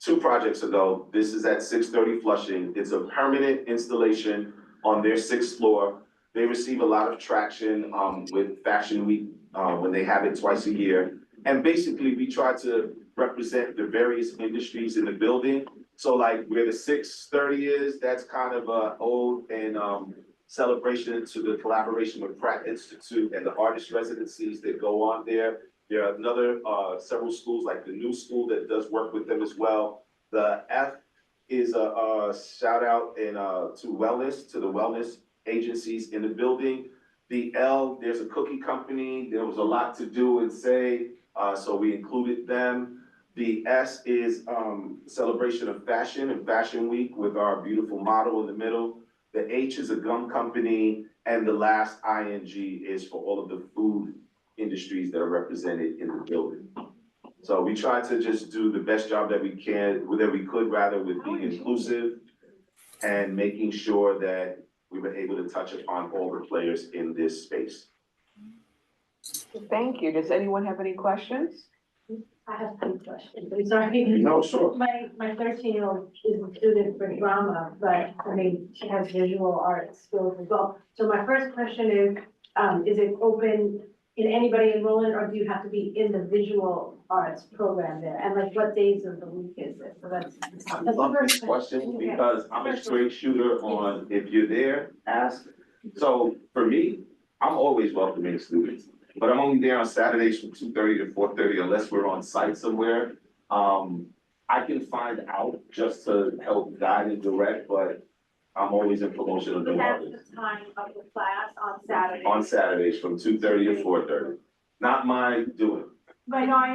2 projects ago. This is at 630 Flushing. It's a permanent installation on their 6th floor. They receive a lot of traction with Fashion Week when they have it twice a year. And basically we try to represent the various industries in the building. So like where the 630 is, that's kind of a ode and celebration to the collaboration with Pratt Institute and the artist residencies that go on there. There are another several schools like the New School that does work with them as well. The F is a shout out to the wellness agencies in the building. The L, there's a cookie company. There was a lot to do and say, so we included them. The S is celebration of fashion and Fashion Week with our beautiful model in the middle. The H is a gum company, and the last ING is for all of the food industries that are represented in the building. So we try to just do the best job that we could rather with being inclusive and making sure that we were able to touch upon all the players in this space. Thank you. Does anyone have any questions? I have some questions. I'm sorry. No, sure. My 13-year-old is a student for drama, but I mean, she has visual art skills as well. So my first question is it open, can anybody enroll in, or do you have to be in the visual arts program there? And like what days of the week is it? So that's I the love first this question because I'm a straight shooter on if you're there, ask. So for me, I'm always welcoming students, but I'm only there on Saturdays from 2:30 to 4:30 unless we're on site somewhere. I can find out just to help guide and direct, but I'm always in promotion of the That's artists. the time of the class on Saturday. On Saturdays from 2:30 to 4:30. Not my doing. But no, I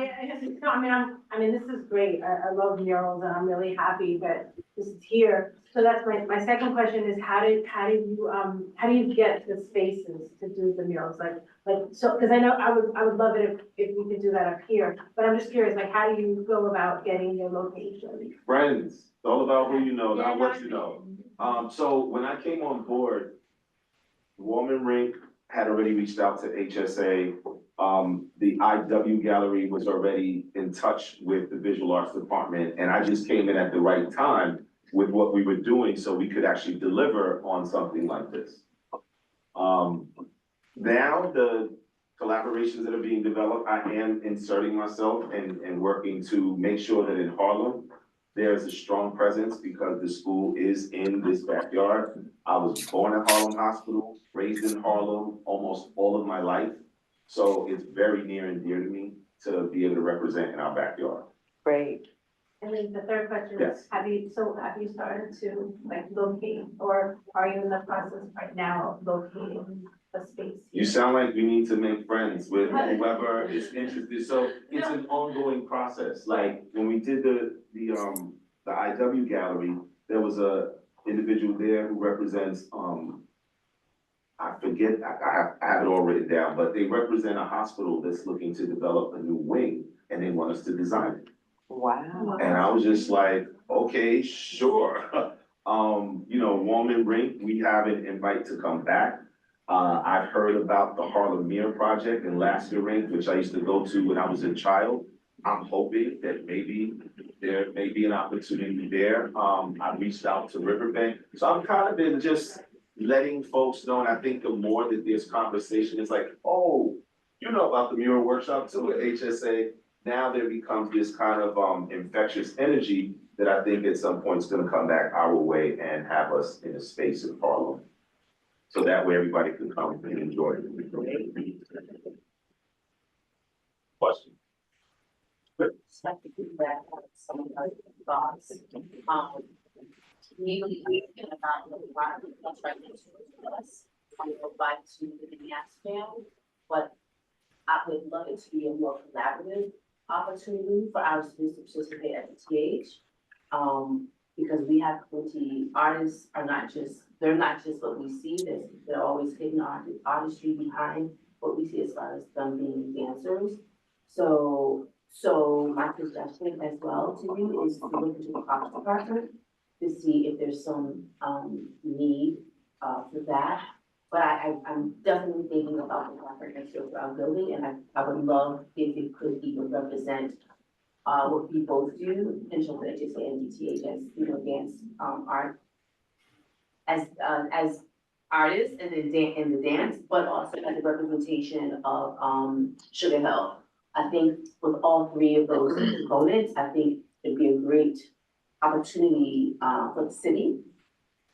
mean, this is great. I love murals and I'm really happy that this is here. So that's my second question is how do you get the spaces to do the murals? So, cause I know I would love it if we could do that up here, but I'm just curious, like, how do you go about getting your location? Friends, it's all about who you know, not what you know. So when I came on board, Warman Rink had already reached out to HSA The IW Gallery was already in touch with the Visual Arts Department, and I just came in at the right time with what we were doing, so we could actually deliver on something like this. Now, the collaborations that are being developed, I am inserting myself and working to make sure that in Harlem, there's a strong presence because the school is in this backyard. I was born at Harlem Hospital, raised in Harlem almost all of my life. So it's very near and dear to me to be able to represent in our backyard. Great. And then the third question Yes. is, have you started to like locate, or are you in the process right now of locating a space? You sound like we need to make friends with whoever is interested. So it's an ongoing process. Like when we did the IW gallery, there was a individual there who represents, I forget, I have it all written down, but they represent a hospital that's looking to develop a new wing and they want us to design it. Wow. And I was just like, okay, sure. Warman Rink, we have an invite to come back. I've heard about the Harlem Mirror Project in Lasker Rink, which I used to go to when I was a child. I'm hoping that maybe there may be an opportunity there. I reached out to Riverbank. So I'm kind of been just letting folks know, and I think the more that there's conversation, it's like, oh, you know about the mural workshop too at HSA. Now there becomes this kind of infectious energy that I think at some point is gonna come back our way and have us in a space in Harlem. So that way everybody can come and enjoy it. Question? Just like to piggyback on some of our thoughts. We thinking about the environment that's right next to us. I would like to live in Yassville, but I would love it to be a more collaborative opportunity for our students to participate at the TH. Because we have plenty, artists are they're not just what we see, they're always hidden artistry behind what we see as far as them being dancers. So my suggestion as well to you is to look into the Parks Department to see if there's some need for that. But I'm definitely thinking about the Black next to our building, and I would love if it could even represent what we both do in terms of HSA and DTH as dance art as artists in the dance, but also as a representation of Sugar Hill. I think with all three of those components, I think it'd be a great opportunity for the city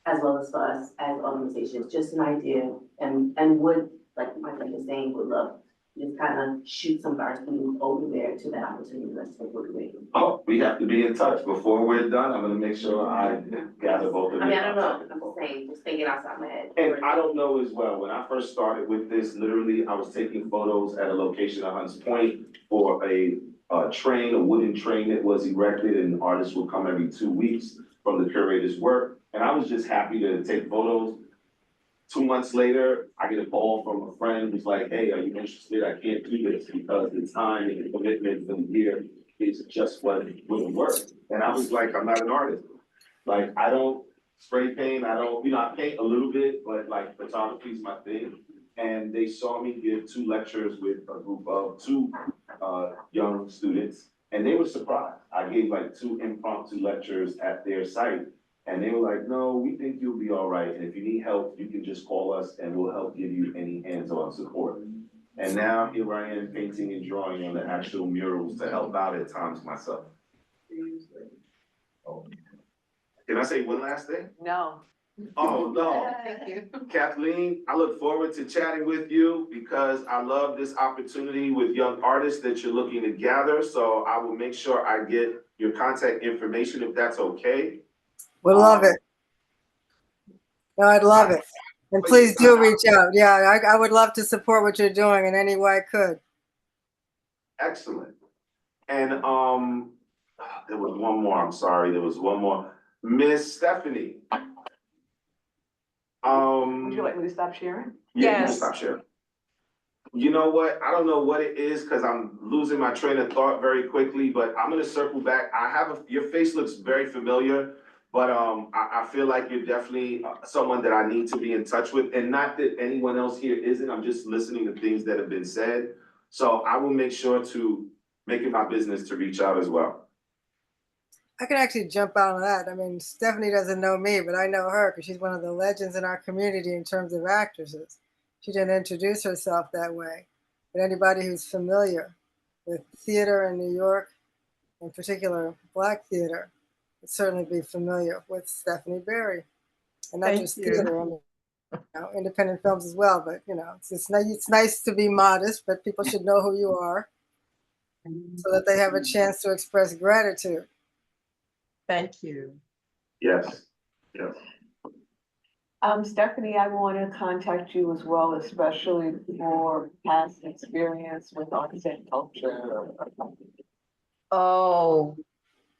as well as for us as organizations. Just an idea, and would, like my friend was saying, would love to just kind of shoot some of our students over there to that opportunity. That's what we're doing. Oh, we have to be in touch. Before we're done, I'm gonna make sure I gather both of you. I mean, I don't know, I'm just saying, just thinking outside my head. And I don't know as well, when I first started with this, literally, I was taking photos at a location at Hunts Point for a train, a wooden train that was erected, and artists would come every 2 weeks from the curator's work. And I was just happy to take photos. 2 months later, I get a call from a friend who's like, hey, are you interested? I can't do this because the time and the commitment for the year is just what wouldn't work. And I was like, I'm not an artist. Like, I don't spray paint, I paint a little bit, but like photography is my thing. And they saw me give 2 lectures with a group of 2 young students, and they were surprised. I gave like 2 impromptu lectures at their site, and they were like, no, we think you'll be all right, and if you need help, you can just call us and we'll help give you any hands-on support. And now here I am painting and drawing on the actual murals to help out at times myself. Oh. Can I say one last thing? No. Oh, no. Thank you. Kathleen, I look forward to chatting with you because I love this opportunity with young artists that you're looking to gather. So I will make sure I get your contact information if that's okay. We'll love it. No, I'd love it. And please do reach out. Yeah, I would love to support what you're doing in any way I could. Excellent. And there was one more, I'm sorry, there was one more. Miss Stephanie. Would you like me to stop sharing? Yeah, you can Yes. stop sharing. You know what? I don't know what it is because I'm losing my train of thought very quickly, but I'm gonna circle back. Your face looks very familiar, but I feel like you're definitely someone that I need to be in touch with, and not that anyone else here isn't. I'm just listening to things that have been said. So I will make sure to make it my business to reach out as well. I can actually jump out on that. I mean, Stephanie doesn't know me, but I know her because she's one of the legends in our community in terms of actresses. She didn't introduce herself that way. But anybody who's familiar with theater in New York, in particular Black theater, would certainly be familiar with Stephanie Berry. And not Thank just you. theater, I mean, independent films as well. But, it's nice to be modest, but people should know who you are so that they have a chance to express gratitude. Thank you. Yes, yes. Stephanie, I want to contact you as well, especially for past experience with arts and culture. Oh,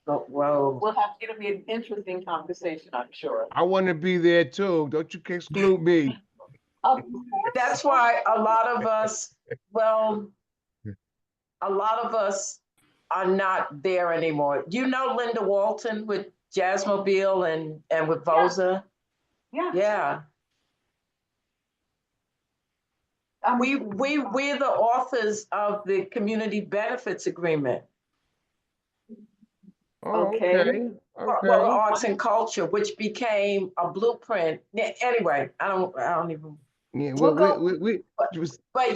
whoa. It'll be an interesting conversation, I'm sure. I want to be there too. Don't you exclude me. That's why a lot of us are not there anymore. You know Linda Walton with Jazzmobile and with Voza? Yeah. Yeah. We're the authors of the community benefits agreement. Okay. For the arts and culture, which became a blueprint. Anyway, I don't even. Yeah, But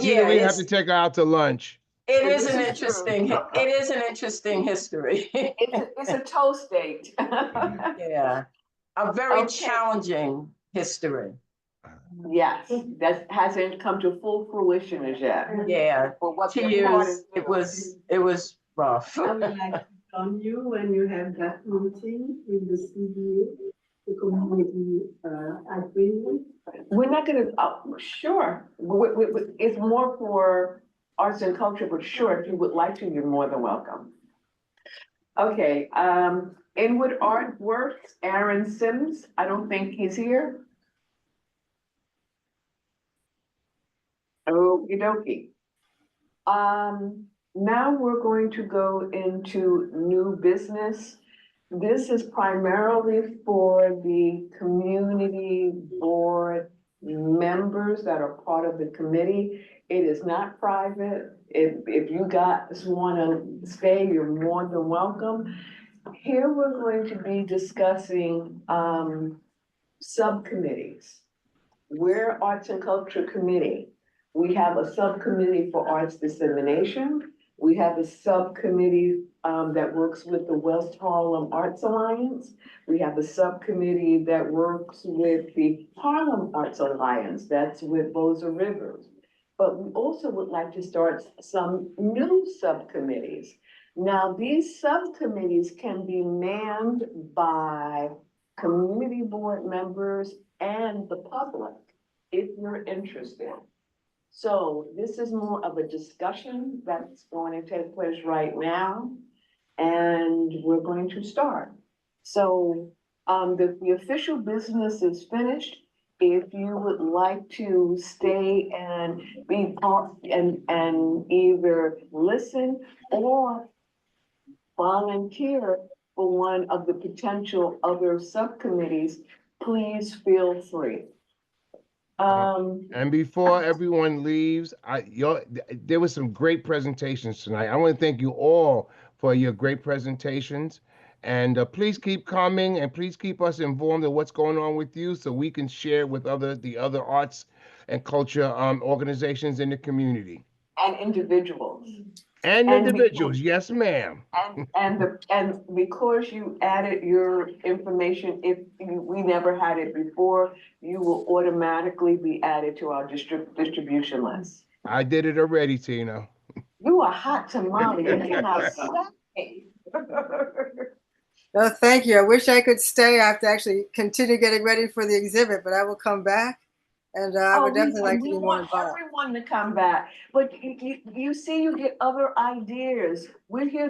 Tina, yeah, we have to take her out to lunch. it is an interesting history. It's a toast date. Yeah, a very challenging history. Yes, that hasn't come to full fruition as yet. Yeah, But what they're tears. It was rough. I would like to on you when you have that meeting with the CBA, the community agreement. We're not gonna, sure, it's more for arts and culture, but sure, if you would like to, you're more than welcome. Okay, Inwood Artworks, Aaron Sims, I don't think he's here. Okie dokie. Now we're going to go into new business. This is primarily for the community board members that are part of the committee. It is not private. If you guys want to stay, you're more than welcome. Here we're going to be discussing subcommittees. We're Arts and Culture Committee. We have a subcommittee for arts dissemination. We have a subcommittee that works with the West Harlem Arts Alliance. We have a subcommittee that works with the Harlem Arts Alliance. That's with Boza Rivers. But we also would like to start some new subcommittees. Now, these subcommittees can be manned by community board members and the public, if you're interested. So this is more of a discussion that's going to take place right now, and we're going to start. So the official business is finished. If you would like to stay and be part and either listen or volunteer for one of the potential other subcommittees, please feel free. And before everyone leaves, there were some great presentations tonight. I want to thank you all for your great presentations. And please keep coming and please keep us informed of what's going on with you so we can share with the other arts and culture organizations in the community. And individuals. And individuals, yes, ma'am. And because you added your information, if we never had it before, you will automatically be added to our distribution list. I did it already, Tina. You are hot tamale. You cannot say. No, thank you. I wish I could stay. I have to actually continue getting ready for the exhibit, but I will come back. And I would definitely like to be more involved. We want everyone to come back, but you see, you get other ideas. We're here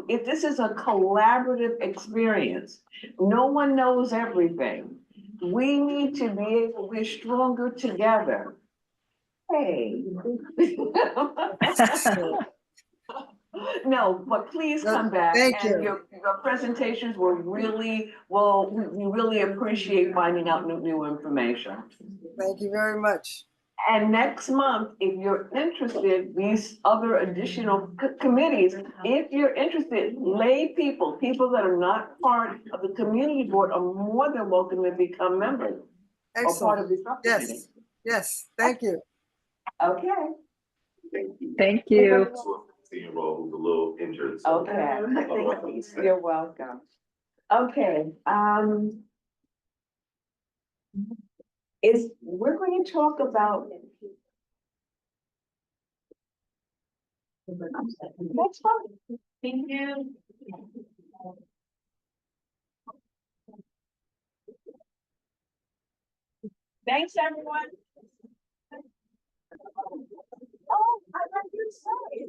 if this is a collaborative experience, no one knows everything. We need to be able, we're stronger together. Hey. No, but please come back. Thank you. Your presentations were really, well, we really appreciate finding out new information. Thank you very much. And next month, if you're interested, these other additional committees, if you're interested, lay people, people that are not part of the community board are more than welcome to become members or part of the subcommittee. Yes, yes, thank you. Okay. Thank you. Senior role who's a little injured. Okay, you're welcome. Okay, we're going to talk about. That's fine. Thank you. Thanks, everyone. Oh, I like your side.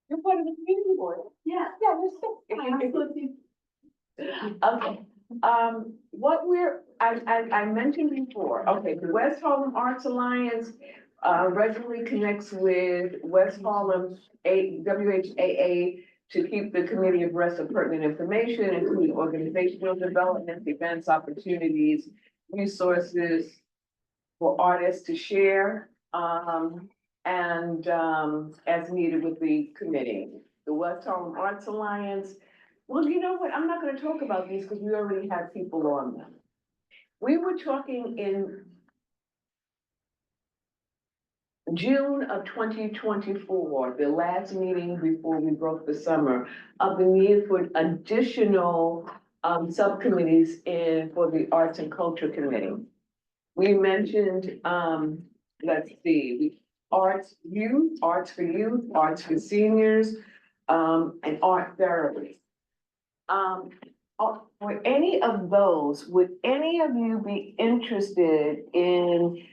You're part of the community board. Yeah, that's it. Okay, what I mentioned before, okay, the West Harlem Arts Alliance regularly connects with West Harlem WHAA to keep the committee abreast of pertinent information, including organizational development, events, opportunities, resources for artists to share, and as needed with the committee. The West Harlem Arts Alliance, well, you know what, I'm not gonna talk about these because we already have people on them. We were talking in June of 2024, the last meeting before we broke the summer, of the need for additional subcommittees for the Arts and Culture Committee. We mentioned, let's see, arts youth, arts for youth, arts for seniors, and art therapy. For any of those, would any of you be interested in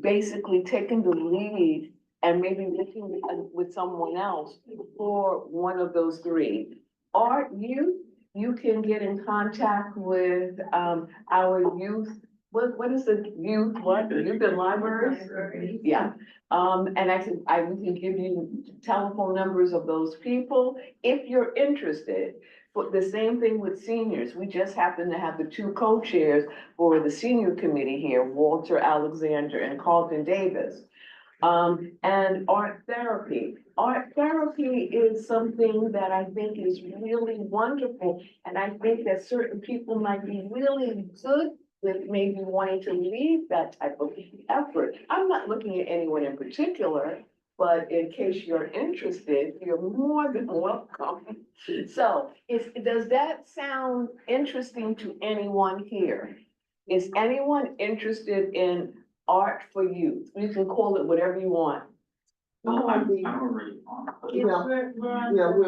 basically taking the lead and maybe looking with someone else for one of those three? Art youth, you can get in contact with our youth. What is the youth, youth and libraries? Yeah, and we can give you telephone numbers of those people if you're interested. But the same thing with seniors. We just happen to have the two co-chairs for the senior committee here, Walter Alexander and Carlton Davis. And art therapy. Art therapy is something that I think is really wonderful. And I think that certain people might be really good with maybe wanting to lead that type of effort. I'm not looking at anyone in particular, but in case you're interested, you're more than welcome. So does that sound interesting to anyone here? Is anyone interested in art for youth? You can call it whatever you want. I'm already on. We're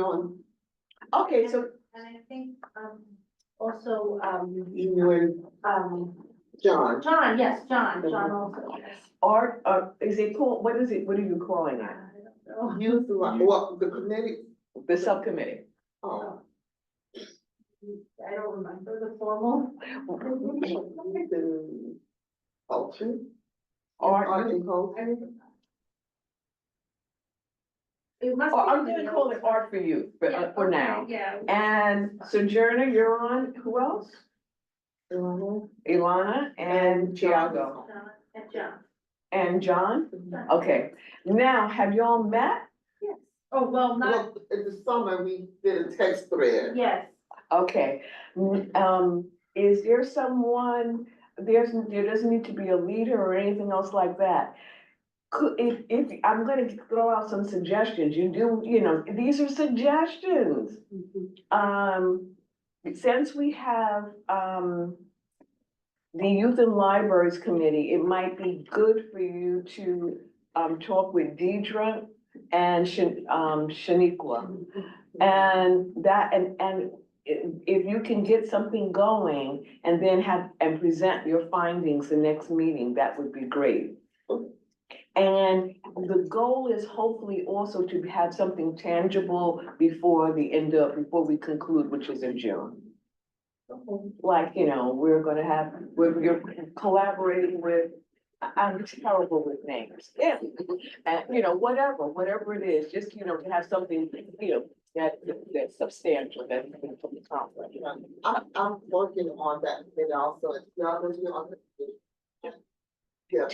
on. Okay, so. And I think, also, You and John. John, yes, John also, yes. Art, is it called, what are you calling it? Youth, well, the committee. The subcommittee. Oh. I don't remember the formal. Culture. Art and culture. It must I'm be gonna call it art for youth, but for now. Yeah. And Sojourner, you're on, who else? Ilana and Tiago. And John. And John? Okay, now, have y'all met? Yes. Oh, well, not, In the summer, we did a text thread. yes. Okay, is there someone, there doesn't need to be a leader or anything else like that. If I'm gonna throw out some suggestions, these are suggestions. Since we have, the Youth and Libraries Committee, it might be good for you to, talk with Deidre and Shaniqua. And if you can get something going and then present your findings the next meeting, that would be great. And the goal is hopefully also to have something tangible before we conclude, which is in June. Like, you're collaborating with, I'm terrible with names. Yeah. And, whatever it is, just, to have something, That's substantial, that's from the conference. I'm working on that, and also, it's not going to be on the. Yeah.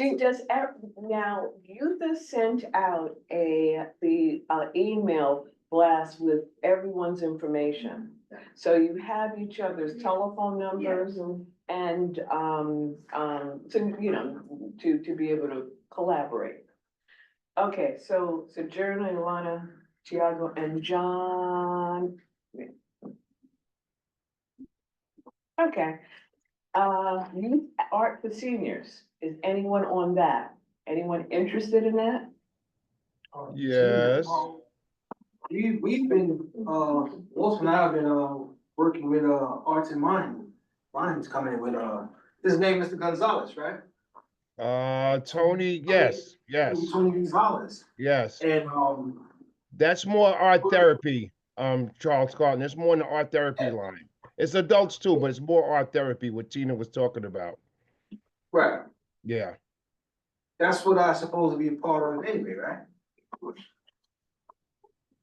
Now, you just sent out the email blast with everyone's information. So you have each other's telephone numbers so, you know, to be able to collaborate. Okay, so Sojourner, Ilana, Tiago, and John. Okay, youth art for seniors, is anyone on that? Anyone interested in that? Yes. We've been, Wolf and I have been, working with, Arts and Mind. Mind's coming with, his name is Mr. Gonzalez, right? Tony, yes. Tony Gonzalez. Yes. And, that's more art therapy, Charles Carlton. It's more in the art therapy line. It's adults too, but it's more art therapy, what Tina was talking about. right, Yeah. that's what I supposed to be a part of anyway, right?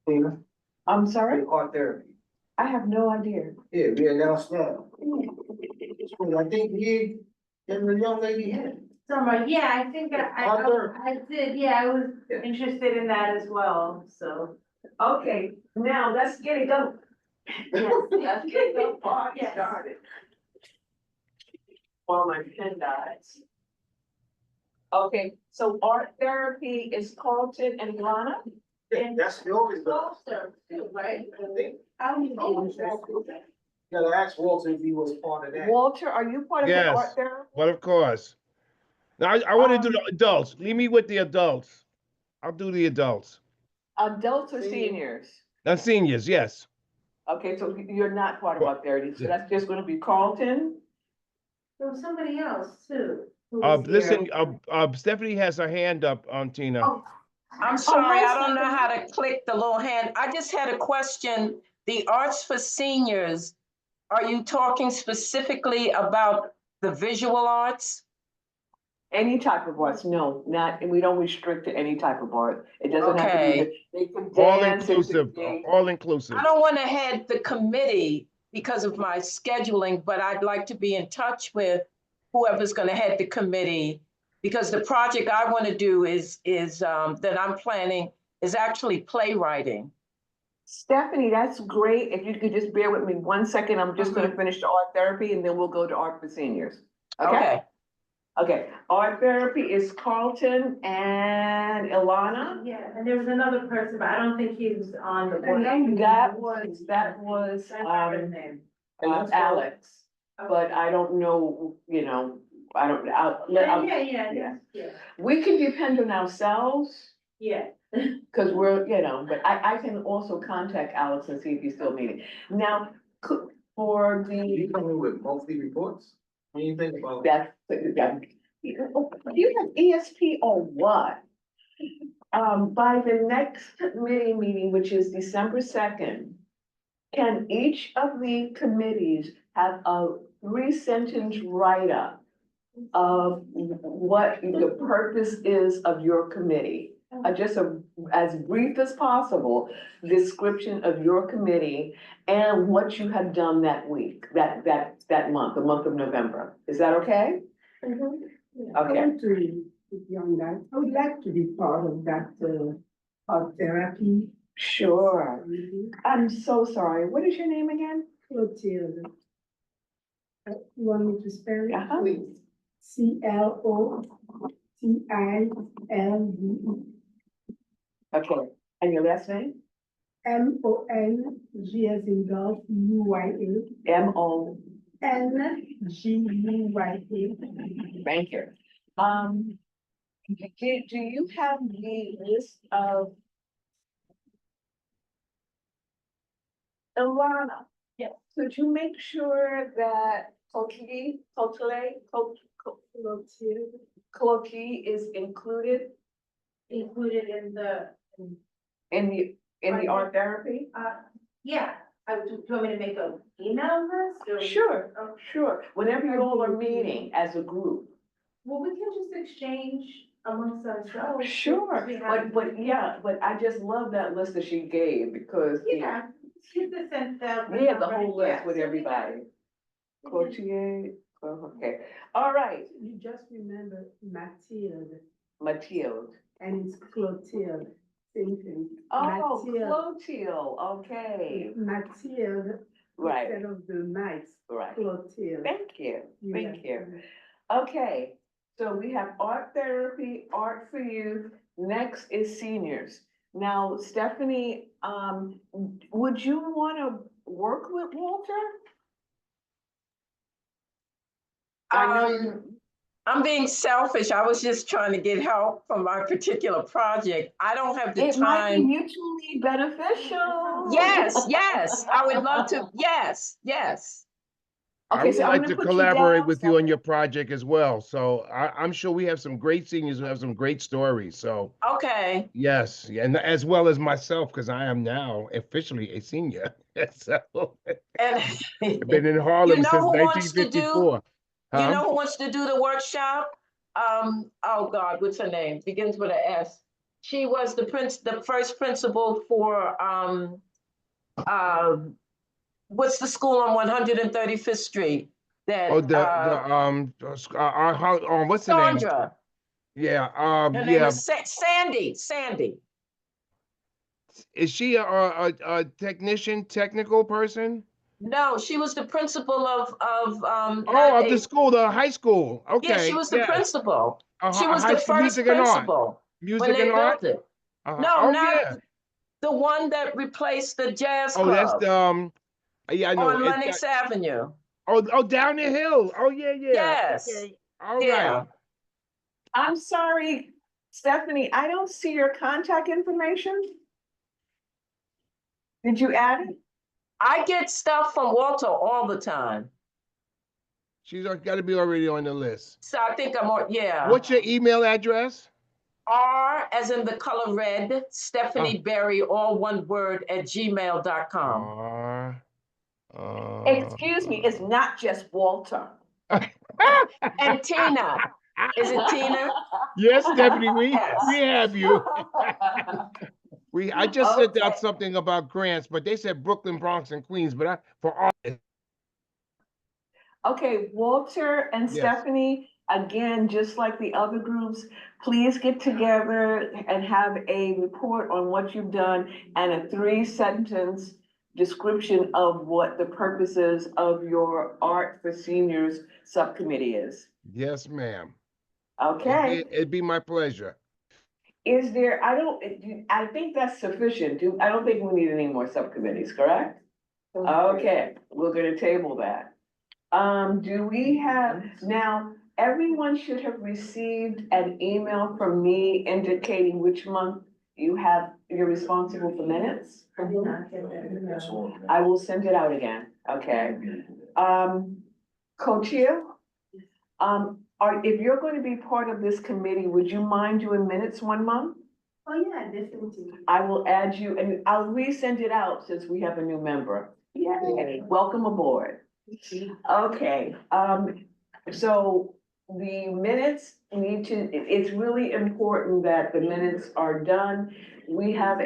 Tina, I'm sorry, art therapy. I have no idea. Yeah, we announced that. I think he and the young lady had. Summer, yeah, I think I did, yeah, I was interested in that as well, so. Okay, now let's get it going. Yes. Let's get the party started. While my pen dies. Okay, so art therapy is Carlton and Ilana? Yeah, that's the always the. Walter, too, right? I think. How many Gotta ask Walter if he was part of that. Walter, are you part of the Yes, art therapy? but of course. Now, I want to do the adults. Leave me with the adults. I'll do the adults. Adults or seniors? Not seniors, yes. Okay, so you're not part of art therapy, so that's just gonna be Carlton? There was somebody else too. Listen, Stephanie has her hand up, Tina. Oh. I'm sorry, I don't know how to click the little hand. I just had a question. The Arts for Seniors, are you talking specifically about the visual arts? Any type of arts, no, not, and we don't restrict to any type of art. It doesn't have to be, Okay. they can All dance. it could inclusive, be- all inclusive. I don't want to head the committee because of my scheduling, but I'd like to be in touch with whoever's going to head the committee. Because the project I want to do is that I'm planning is actually playwriting. Stephanie, that's great. If you could just bear with me 1 second, I'm just gonna finish the art therapy and then we'll go to art for seniors. Okay? Okay, art therapy is Carlton and Ilana. Yeah, and there was another person, but I don't think he was on the board. That was, Alex, but I don't know, you know, I don't, Yeah. We can depend on ourselves, Yeah. cause we're, you know, but I can also contact Alex and see if he's still meeting. Now, for You the, coming with monthly reports? When you think about. you have ESP or what? By the next committee meeting, which is December 2nd, can each of the committees have a 3-sentence write-up of what the purpose is of your committee? Just as brief as possible, description of your committee and what you have done that week, that month, the month of November. Is that okay? I Okay. want to be on that. I would like to be part of that, art therapy. Sure. I'm so sorry. What is your name again? Clotilde. You want me to spell it? Please. Clotilde. Okay. And your last name? MONG as in golf, UYA. NGUYA. Thank you. Do you have the list of? Ilana? Yes. Could you make sure that Clotilde is included? Included in the. In the art therapy? Yeah, do you want me to make an email list? Or? Sure. Whenever you all are meeting as a group. Well, we can just exchange, amongst ourselves. Sure, We have- but I just love that list that she gave because. Yeah, she's the sense that. We had the whole list Yeah, with so we everybody. can- Courtier, okay, all right, You just remember Mathilde, Mathilde. and it's Clotilde, same thing. Oh, Mathilde, Clotilde, okay, Mathilde, right, instead of the mites, right. Clotilde. Thank you, thank you. Yeah. Okay, so we have art therapy, art for youth, next is seniors. Now, Stephanie, would you wanna work with Walter? I know you. I'm being selfish. I was just trying to get help for my particular project. I don't have the It might be time. mutually beneficial. Yes, I would love to. Yes. I Okay, would so I'm like gonna to put you collaborate down. with you on your project as well. So I'm sure we have some great seniors who have some great stories. So Okay. yes, yeah, and as well as myself, because I am now officially a senior. So And I've been in you Harlem know since who wants to do? 1954. You Huh? know who wants to do the workshop? Oh God, what's her name? Begins with an S. She was the first principal for what's the school on 135th Street? That Oh, what's the name? Sandra. Yeah, Her name yeah. is Sandy. Is she a technician, technical person? No, she was the principal of Oh, of the school, the high school. Yeah, she Okay, was the yes. principal. A She was high the school first music and art. principal when Music they and art. built it. No, Oh not yeah. the one that replaced the jazz Oh, that's club the yeah, I know. on Lenox Avenue. Oh, down the hill. Oh yeah. Yes. Okay. All Yeah. right. I'm sorry, Stephanie, I don't see your contact information. Did you add it? I get stuff from Walter all the time. She's got to be already on the list. So I think I'm on, yeah. What's your email address? R as in the color red, Stephanie Berry, all one word, @gmail.com. R. Excuse me, it's not just Walter. And Tina. Is it Tina? Yes, Stephanie, Yes. we have you. I just sent out Okay. something about grants, but they said Brooklyn, Bronx, and Queens, but for artists. Okay, Walter and Yes. Stephanie, again, just like the other groups, please get together and have a report on what you've done and a 3-sentence description of what the purposes of your Art for Seniors subcommittee is. Yes, ma'am. Okay. It'd be my pleasure. Is there, I think that's sufficient. I don't think we need any more subcommittees, correct? Okay, we're gonna table that. Do we have, now, everyone should have received an email from me indicating which month you're responsible for minutes? I will send it out again, okay? Co-chair, if you're going to be part of this committee, would you mind doing minutes one month? Oh, yeah, definitely. I will add you, and I'll resend it out since we have a new member. Yay, welcome aboard. Okay, so the minutes it's really important that the minutes are done. We have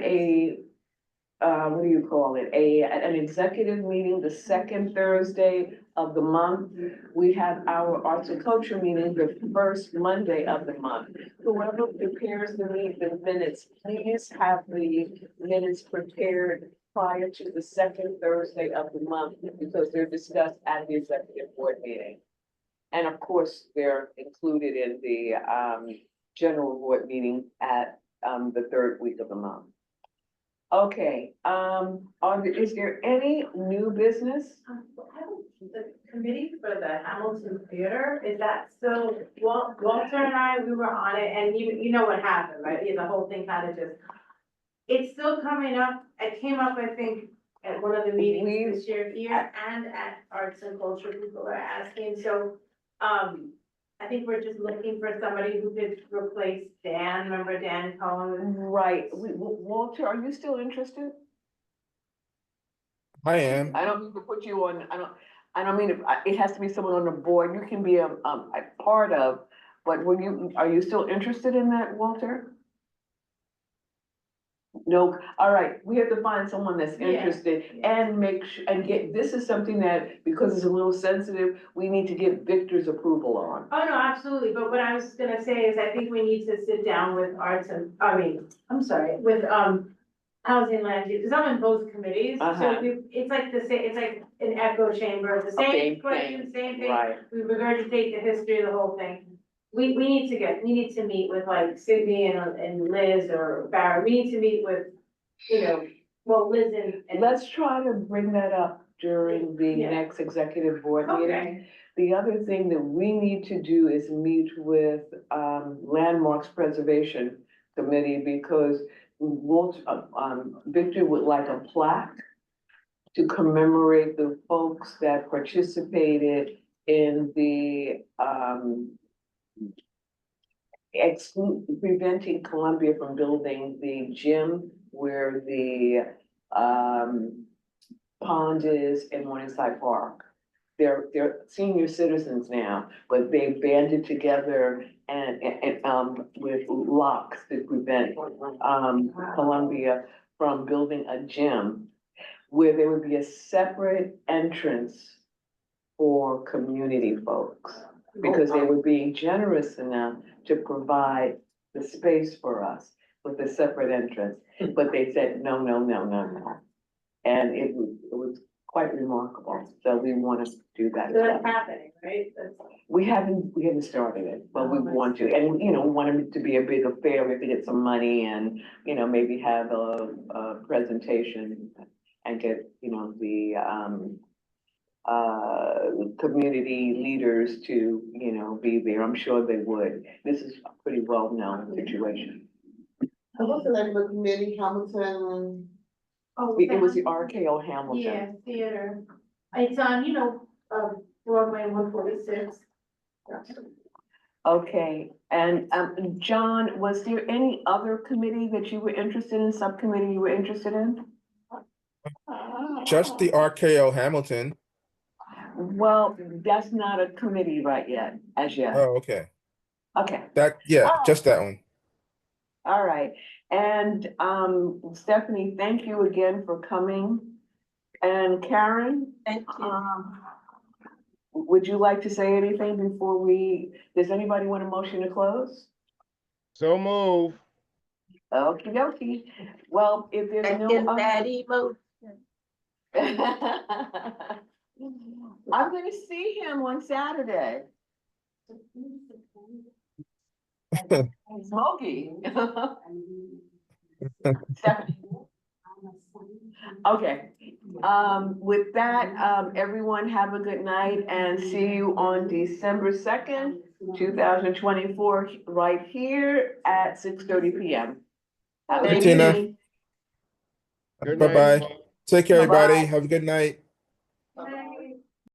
what do you call it? An executive meeting the second Thursday of the month. We have our arts and culture meeting the first Monday of the month. Whoever prepares the minutes, please have the minutes prepared prior to the second Thursday of the month because they're discussed at the executive board meeting. And of course, they're included in the general board meeting at the third week of the month. Okay, is there any new business? The committee for the Hamilton Theater, is that still, Walter and I, we were on it, and you know what happened, right? Yeah, the whole thing kind of just, it's still coming up. It came up, I think, at one of the meetings this year here and at Arts and Culture, people are asking, so, I think we're just looking for somebody who could replace Dan, remember Dan Cohen? Right, Walter, are you still interested? I am. I don't mean to put you on, I don't mean, it has to be someone on the board, you can be a part of, But are you still interested in that, Walter? No, all right, we have to find someone that's Yeah. interested and this is something that, because it's a little sensitive, we need to get Victor's approval on. Oh, no, absolutely, but what I was gonna say is I think we need to sit down with with, housing land use, because I'm in both committees, so Uh-huh. it's like it's like an echo chamber, the Same same thing, question, same thing. right. We regurgitate the history of the whole thing. We need to meet with like Sydney and Liz or Barry, we need to meet with, Liz and. Let's try to bring that up during the Yeah. next executive board meeting. Okay. The other thing that we need to do is meet with Landmarks Preservation Committee, because Victor would like a plaque to commemorate the folks that participated in the preventing Columbia from building the gym where the pond is in Morningside Park. They're senior citizens now, but they banded together and with locks to prevent Columbia from building a gym where there would be a separate entrance for community folks, because they were being generous enough to provide the space for us with a separate entrance. But they said, no, no, no, no, no. And it was quite remarkable. So we want to do that. So that's happening, right? We haven't started it, but we want to, and, we want it to be a big affair. We have to get some money and, maybe have a presentation and get, the, community leaders to, be there. I'm sure they would. This is a pretty well-known situation. What's the name of the committee, Hamilton? Oh, It was the RKO Hamilton. Yeah, theater. It's on, Broadway 146. Okay, and John, was there any other committee that you were interested in, subcommittee you were interested in? Just the RKO Hamilton. Well, that's not a committee right yet, as yet. Oh, okay. Okay. Just that one. All right, and Stephanie, thank you again for coming. And Karen? Thank you. Would you like to say anything before does anybody want a motion to close? So move. Okie dokie. Well, if there's no emotion. I'm gonna see him on Saturday. Smokey. Stephanie. Okay, with that, everyone have a good night and see you on December 2nd, 2024, right here at 6:30 p.m. Have a Hey, good Tina. evening. Good night. Bye-bye. Take care, Bye-bye. everybody. Have a good night.